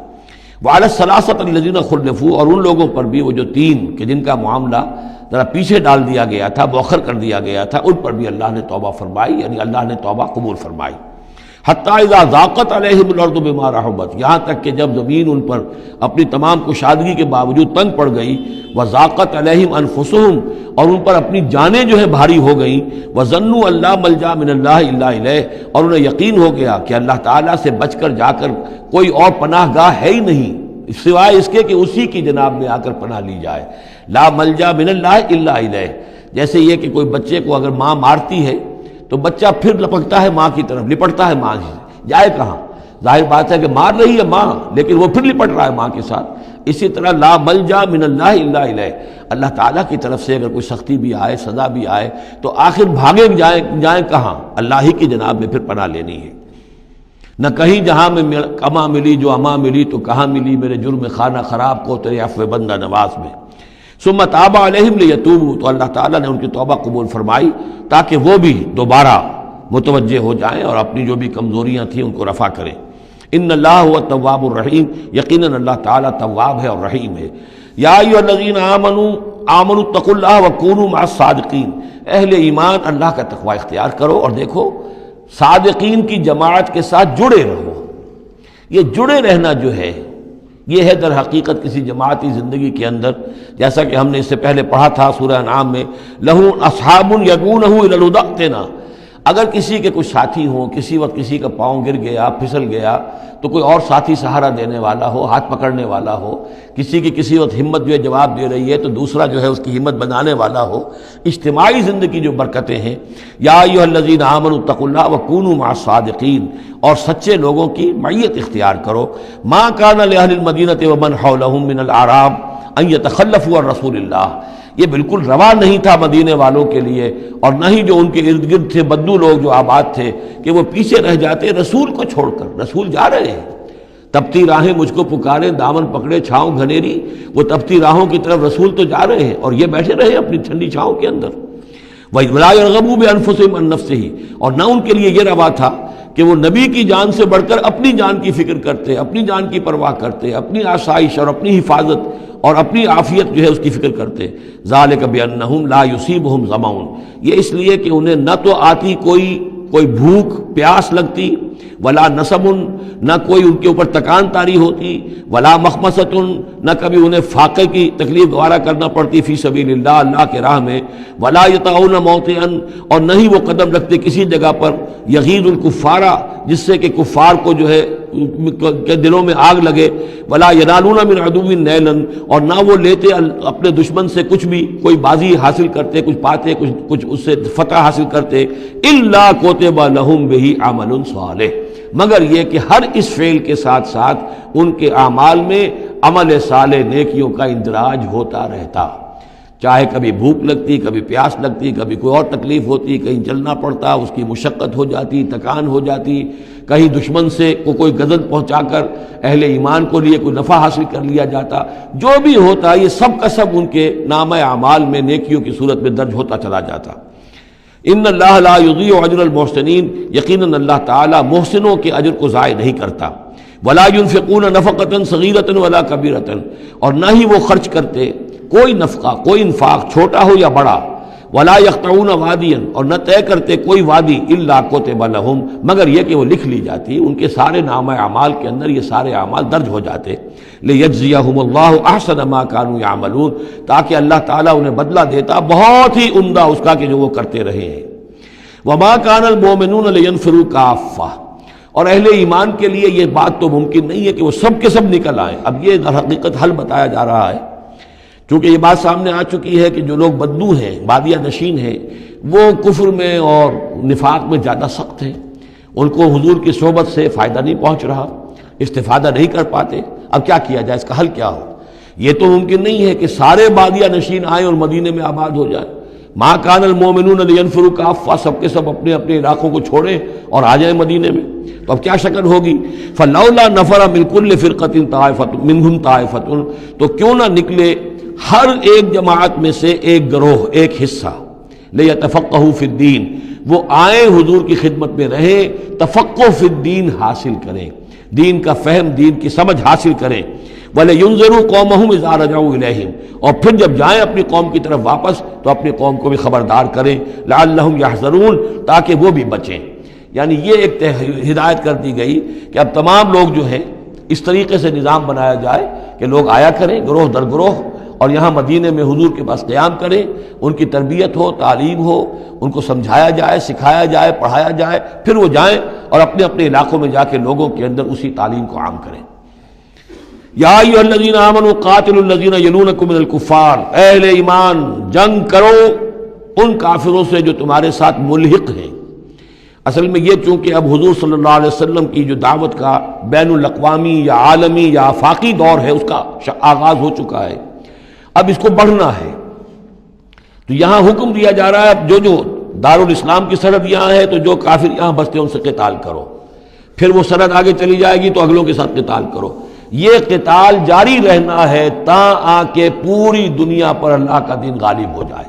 وعلی الثلاثۃ الذین خلفوا، اور ان لوگوں پر بھی وہ جو تین کہ جن کا معاملہ ذرا پیچھے ڈال دیا گیا تھا، مؤخر کر دیا گیا تھا، ان پر بھی اللہ نے توبہ فرمائی، یعنی اللہ نے توبہ قبول فرمائی۔ حتیٰ اذا ضاقت علیہم الارض بما رحبت، یہاں تک کہ جب زمین ان پر اپنی تمام کشادگی کے باوجود تنگ پڑ گئی، وضاقت علیہم انفسہم، اور ان پر اپنی جانیں جو ہے بھاری ہو گئیں، وظنوا ان لا ملجا من اللہ الا الیہ، اور انہیں یقین ہو گیا کہ اللہ تعالیٰ سے بچ کر جا کر کوئی اور پناہ گاہ ہے ہی نہیں سوائے اس کے کہ اسی کی جناب میں آ کر پناہ لی جائے۔ لا ملجا من اللہ الا الیہ، جیسے یہ کہ کوئی بچے کو اگر ماں مارتی ہے تو بچہ پھر لپکتا ہے ماں کی طرف، لپٹتا ہے ماں سے، جائے کہاں؟ ظاہر بات ہے کہ مار رہی ہے ماں، لیکن وہ پھر لپٹ رہا ہے ماں کے ساتھ۔ اسی طرح لا ملجا من اللہ الا الیہ، اللہ تعالیٰ کی طرف سے اگر کوئی سختی بھی آئے، سزا بھی آئے، تو آخر بھاگے جائیں کہاں؟ اللہ ہی کی جناب میں پھر پناہ لینی ہے۔ نہ کہیں جہاں میں کما ملی جو اما ملی تو کہاں ملی میرے جرم خانہ خراب کو تیرے عفو بندہ نواز میں۔ ثم تاب علیہم لیتوبوا، تو اللہ تعالیٰ نے ان کی توبہ قبول فرمائی تاکہ وہ بھی دوبارہ متوجہ ہو جائیں اور اپنی جو بھی کمزوریاں تھیں ان کو رفع کریں۔ ان اللہ هو التواب الرحیم، یقیناً اللہ تعالیٰ تواب ہے اور رحیم ہے۔ یا ایھا الذین آمنوا اتقوا اللہ وکونوا مع الصادقین، اہل ایمان اللہ کا تقوی اختیار کرو اور دیکھو صادقین کی جماعت کے ساتھ جڑے رہو۔ یہ جڑے رہنا جو ہے یہ ہے در حقیقت کسی جماعتی زندگی کے اندر، جیسا کہ ہم نے اس سے پہلے پڑھا تھا سورہ انعام میں، لَهُ أَصْحَابٌ يَدْعُونَهُ إِلَى الْهُدَى ائْتِنَا، اگر کسی کے کچھ ساتھی ہوں، کسی وقت کسی کا پاؤں گر گیا، پھسل گیا، تو کوئی اور ساتھی سہارا دینے والا ہو، ہاتھ پکڑنے والا ہو، کسی کی کسی وقت ہمت جو ہے جواب دے رہی ہے تو دوسرا جو ہے اس کی ہمت بنانے والا ہو، اجتماعی زندگی جو برکتیں ہیں۔ یا ایھا الذین آمنوا اتقوا اللہ وکونوا مع الصادقین، اور سچے لوگوں کی معیت اختیار کرو۔ ما کان لأہل المدینۃ ومن حولہم من الاعراب ان یتخلفوا عن رسول اللہ، یہ بالکل روا نہیں تھا مدینے والوں کے لیے اور نہ ہی جو ان کے ارد گرد تھے بدو لوگ جو آباد تھے کہ وہ پیچھے رہ جاتے رسول کو چھوڑ کر۔ رسول جا رہے ہیں، تپتی راہیں مجھ کو پکارے، دامن پکڑے چھاؤں گھنیری، وہ تپتی راہوں کی طرف رسول تو جا رہے ہیں اور یہ بیٹھے رہے اپنی ٹھنڈی چھاؤں کے اندر۔ وَلَا يَرْغَبُوا بِأَنفُسِهِمْ عَن نَفْسِهِ، اور نہ ان کے لیے یہ روا تھا کہ وہ نبی کی جان سے بڑھ کر اپنی جان کی فکر کرتے، اپنی جان کی پرواہ کرتے، اپنی آسائش اور اپنی حفاظت اور اپنی عافیت جو ہے اس کی فکر کرتے۔ ذالک بأنہم لا یصیبہم ظمأ، یہ اس لیے کہ انہیں نہ تو آتی کوئی بھوک پیاس لگتی، ولا نصب، نہ کوئی ان کے اوپر تکان تاری ہوتی، ولا مخمصۃ، نہ کبھی انہیں فاقے کی تکلیف گوارا کرنا پڑتی فی سبیل اللہ، اللہ کے راہ میں، ولا یطعون موطئا، اور نہ ہی وہ قدم رکھتے کسی جگہ پر یغیظ الکفار، جس سے کہ کفار کو جو ہے کے دلوں میں آگ لگے، ولا ینالون من عدو نیلا، اور نہ وہ لیتے اپنے دشمن سے کچھ بھی، کوئی بازی حاصل کرتے، کچھ پاتے، کچھ اس سے فتح حاصل کرتے، الا کتب لہم بہ عمل صالح، مگر یہ کہ ہر اس فعل کے ساتھ ساتھ ان کے اعمال میں عمل صالح نیکیوں کا اندراج ہوتا رہتا۔ چاہے کبھی بھوک لگتی، کبھی پیاس لگتی، کبھی کوئی اور تکلیف ہوتی، کہیں چلنا پڑتا، اس کی مشقت ہو جاتی، تکان ہو جاتی، کہیں دشمن سے کوئی غزل پہنچا کر اہل ایمان کو لیے کوئی نفع حاصل کر لیا جاتا، جو بھی ہوتا یہ سب کا سب ان کے نامہ اعمال میں نیکیوں کی صورت میں درج ہوتا چلا جاتا۔ ان اللہ لا یضیع اجر المحسنین، یقیناً اللہ تعالیٰ محسنوں کے اجر کو ضائع نہیں کرتا۔ ولا ينفقون نفقة صغیرة ولا کبیرة، اور نہ ہی وہ خرچ کرتے کوئی نفقہ، کوئی انفاق چھوٹا ہو یا بڑا، ولا یقطعون وادیا، اور نہ طے کرتے کوئی وادی الا کتب لہم، مگر یہ کہ وہ لکھ لی جاتی، ان کے سارے نامہ اعمال کے اندر یہ سارے اعمال درج ہو جاتے، لیجزیہم اللہ احسن ما کانوا یعملون، تاکہ اللہ تعالیٰ انہیں بدلہ دیتا بہت ہی عمدہ اس کا کہ جو وہ کرتے رہے ہیں۔ وما کان المؤمنون لینفروا کافہ، اور اہل ایمان کے لیے یہ بات تو ممکن نہیں ہے کہ وہ سب کے سب نکل آئیں۔ اب یہ در حقیقت حل بتایا جا رہا ہے، چونکہ یہ بات سامنے آ چکی ہے کہ جو لوگ بدو ہیں، بادیہ نشین ہیں، وہ کفر میں اور نفاق میں زیادہ سخت ہیں، ان کو حضور کی صحبت سے فائدہ نہیں پہنچ رہا، استفادہ نہیں کر پاتے۔ اب کیا کیا جائے، اس کا حل کیا ہو؟ یہ تو ممکن نہیں ہے کہ سارے بادیہ نشین آئیں اور مدینے میں آباد ہو جائیں۔ ما کان المؤمنون لینفروا کافہ، سب کے سب اپنے اپنے علاقوں کو چھوڑیں اور آ جائیں مدینے میں، تو اب کیا شکل ہوگی؟ فلولا نفر من کل فرقۃ طائفۃ منہم طائفۃ، تو کیوں نہ نکلے ہر ایک جماعت میں سے ایک گروہ، ایک حصہ، لیتفقہوا فی الدین، وہ آئیں حضور کی خدمت میں رہیں، تفقہ فی الدین حاصل کریں، دین کا فہم، دین کی سمجھ حاصل کریں، وَلَيُنذِرُوا قَوْمَهُمْ إِذَا رَجَعُوا إِلَيْهِمْ، اور پھر جب جائیں اپنی قوم کی طرف واپس تو اپنی قوم کو بھی خبردار کریں، لَعَلَّهُمْ يَحْذَرُونَ، تاکہ وہ بھی بچیں۔ یعنی یہ ایک ہدایت کر دی گئی کہ اب تمام لوگ جو ہیں اس طریقے سے نظام بنایا جائے کہ لوگ آیا کریں گروہ در گروہ، اور یہاں مدینے میں حضور کے پاس قیام کریں، ان کی تربیت ہو، تعلیم ہو، ان کو سمجھایا جائے، سکھایا جائے، پڑھایا جائے، پھر وہ جائیں اور اپنے اپنے علاقوں میں جا کے لوگوں کے اندر اسی تعلیم کو عام کریں۔ یا ایھا الذین آمنوا قاتلوا الذین یلونکم من الکفار، اہل ایمان جنگ کرو ان کافروں سے جو تمہارے ساتھ ملحق ہیں۔ اصل میں یہ چونکہ اب حضور صلی اللہ علیہ وسلم کی جو دعوت کا بین الاقوامی یا عالمی یا آفاقی دور ہے، اس کا آغاز ہو چکا ہے، اب اس کو بڑھنا ہے، تو یہاں حکم دیا جا رہا ہے اب جو دارالاسلام کی سرحد یہاں ہے تو جو کافر یہاں بستے ہیں ان سے قتال کرو، پھر وہ سرحد آگے چلی جائے گی تو اگلوں کے ساتھ قتال کرو۔ یہ قتال جاری رہنا ہے تاں آ کے پوری دنیا پر اللہ کا دین غالب ہو جائے۔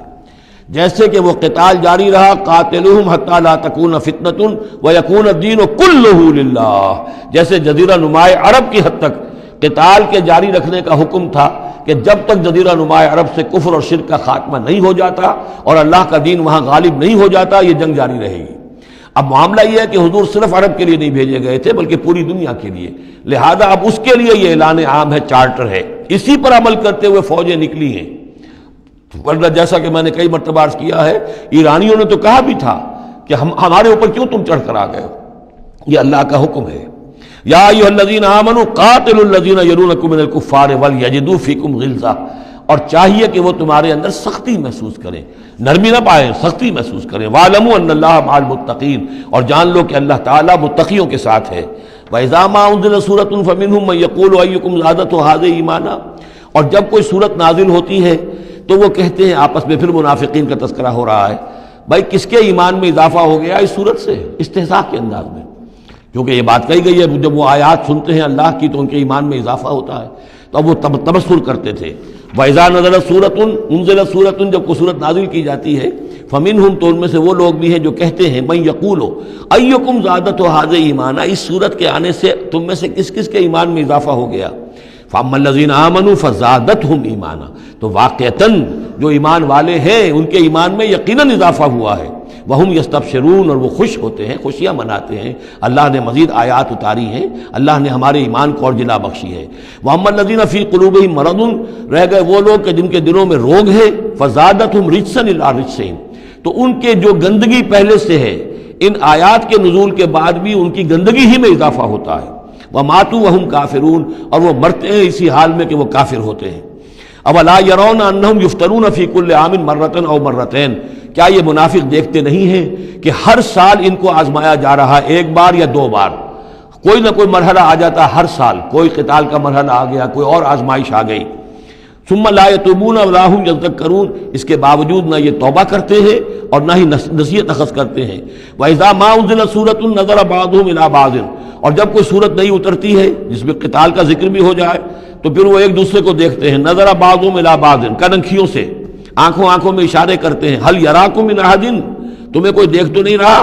جیسے کہ وہ قتال جاری رہا، قاتلوہم حتی لا تکون فتنۃ ویکون الدین کلہ للہ، جیسے جزیرہ نما عرب کی حد تک قتال کے جاری رکھنے کا حکم تھا کہ جب تک جزیرہ نما عرب سے کفر اور شرک کا خاتمہ نہیں ہو جاتا اور اللہ کا دین وہاں غالب نہیں ہو جاتا، یہ جنگ جاری رہے گی۔ اب معاملہ یہ ہے کہ حضور صرف عرب کے لیے نہیں بھیجے گئے تھے بلکہ پوری دنیا کے لیے، لہذا اب اس کے لیے یہ اعلان عام ہے، چارٹر ہے، اسی پر عمل کرتے ہوئے فوجیں نکلی ہیں۔ ورنہ جیسا کہ میں نے کئی مرتبہ عرض کیا ہے، ایرانیوں نے تو کہا بھی تھا کہ ہمارے اوپر کیوں تم چڑھ کر آ گئے ہو، یہ اللہ کا حکم ہے۔ یا ایھا الذین آمنوا قاتلوا الذین یلونکم من الکفار ولیجدوا فیکم غلظہ، اور چاہیے کہ وہ تمہارے اندر سختی محسوس کریں، نرمی نہ پائیں، سختی محسوس کریں۔ وَاعْلَمُوا أَنَّ اللَّهَ مَعَ الْمُتَّقِينَ، اور جان لو کہ اللہ تعالیٰ متقیوں کے ساتھ ہے۔ وَإِذَا مَا أُنزِلَتْ سُورَةٌ فَمِنْهُم مَّن يَقُولُ أَيُّكُمْ زَادَتْهُ هَٰذِهِ ایمانا، اور جب کوئی سورت نازل ہوتی ہے تو وہ کہتے ہیں آپس میں، پھر منافقین کا تذکرہ ہو رہا ہے، بھائی کس کے ایمان میں اضافہ ہو گیا اس سورت سے، استہزاء کے انداز میں، کیونکہ یہ بات کہی گئی ہے جب وہ آیات سنتے ہیں اللہ کی تو ان کے ایمان میں اضافہ ہوتا ہے، تو اب وہ تبصر کرتے تھے۔ وَإِذَا نَزَلَتْ سُورَةٌ أُنزِلَتْ سُورَةٌ، جب کوئی سورت نازل کی جاتی ہے، فَمِنْهُمْ، تو ان میں سے وہ لوگ بھی ہیں جو کہتے ہیں، مَن يَقُولُ أَيُّكُمْ زَادَتْهُ هَٰذِهِ ایمانا، اس سورت کے آنے سے تم میں سے کس کس کے ایمان میں اضافہ ہو گیا۔ فَأَمَّا الَّذِينَ آمَنُوا فَزَادَتْهُمْ ایمانا، تو واقعتاً جو ایمان والے ہیں ان کے ایمان میں یقیناً اضافہ ہوا ہے۔ وَهُمْ يَسْتَبْشِرُونَ، اور وہ خوش ہوتے ہیں، خوشیاں مناتے ہیں، اللہ نے مزید آیات اتاری ہیں، اللہ نے ہمارے ایمان کو اور جلا بخشی ہے۔ وَأَمَّا الَّذِينَ فِي قُلُوبِهِمْ مَرَضٌ، رہ گئے وہ لوگ کہ جن کے دلوں میں روگ ہے، فَزَادَتْهُمْ رِجْسًا إِلَىٰ رِجْسِهِمْ، تو ان کے جو گندگی پہلے سے ہے ان آیات کے نزول کے بعد بھی ان کی گندگی ہی میں اضافہ ہوتا ہے۔ وَمَاتُوا وَهُمْ كَافِرُونَ، اور وہ مرتے ہیں اسی حال میں کہ وہ کافر ہوتے ہیں۔ اولا يرون انہم یفتنون فی کل عام مرۃ او مرتین، کیا یہ منافق دیکھتے نہیں ہیں کہ ہر سال ان کو آزمایا جا رہا ہے، ایک بار یا دو بار، کوئی نہ کوئی مرحلہ آ جاتا ہے، ہر سال کوئی قتال کا مرحلہ آ گیا، کوئی اور آزمائش آ گئی۔ ثم لا يتوبون ولا هم يذكرون، اس کے باوجود نہ یہ توبہ کرتے ہیں اور نہ ہی نصیحت اخذ کرتے ہیں۔ وَإِذَا مَا أُنزِلَتْ سُورَةٌ نَظَرَ بَعْضُهُمْ إِلَىٰ بَعْضٍ، اور جب کوئی صورت نہیں اترتی ہے جس میں قتال کا ذکر بھی ہو جائے تو پھر وہ ایک دوسرے کو دیکھتے ہیں، نَظَرَ بَعْضُهُمْ إِلَىٰ بَعْضٍ، کنکھیوں سے، آنکھوں میں اشارے کرتے ہیں، هَلْ يَرَاكُم مِّنْ أَحَدٍ، تمہیں کوئی دیکھ تو نہیں رہا۔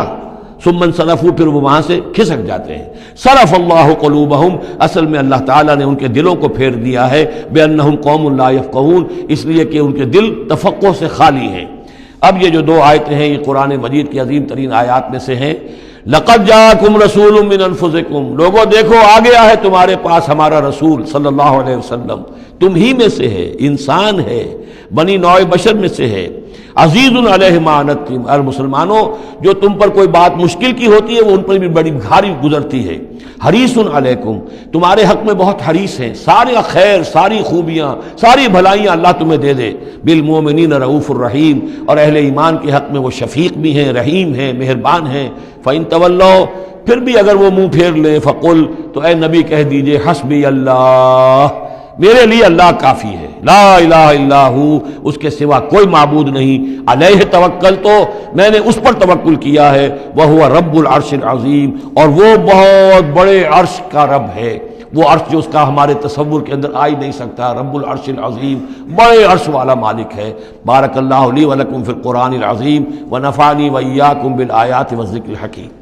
ثم انصرفوا، پھر وہ وہاں سے کھسک جاتے ہیں۔ صرف اللہ قلوبہم، اصل میں اللہ تعالیٰ نے ان کے دلوں کو پھیر دیا ہے، بأنہم قوم لا یفقہون، اس لیے کہ ان کے دل تفقہ سے خالی ہیں۔ اب یہ جو دو آیتیں ہیں یہ قرآن مجید کی عظیم ترین آیات میں سے ہیں۔ لقد جاءکم رسول من انفسکم، لوگوں دیکھو آ گیا ہے تمہارے پاس ہمارا رسول صلی اللہ علیہ وسلم، تم ہی میں سے ہے، انسان ہے، بنی نوع بشر میں سے ہے، عزیز علیہ ما عنتم، اور مسلمانوں جو تم پر کوئی بات مشکل کی ہوتی ہے وہ ان پر بھی بڑی بھاری گزرتی ہے، حریص علیکم، تمہارے حق میں بہت حریص ہیں، سارے خیر، ساری خوبیاں، ساری بھلائیاں اللہ تمہیں دے دے، بالمومنین رؤوف الرحیم، اور اہل ایمان کے حق میں وہ شفیق بھی ہیں، رحیم ہیں، مہربان ہیں۔ فَإِن تَوَلَّوْا، پھر بھی اگر وہ منہ پھیر لیں، فقل، تو اے نبی کہہ دیجئے، حسبی اللہ، میرے لیے اللہ کافی ہے، لا الہ الا ہو، اس کے سوا کوئی معبود نہیں، علیہ توکل، تو میں نے اس پر توکل کیا ہے، وہو رب العرش العظیم، اور وہ بہت بڑے عرش کا رب ہے، وہ عرش جو اس کا ہمارے تصور کے اندر آ ہی نہیں سکتا، رب العرش العظیم، بڑے عرش والا مالک ہے۔ بارک اللہ لی ولکم فی القرآن العظیم ونفعنی وإیاکم بالآیات والذکر الحکیم۔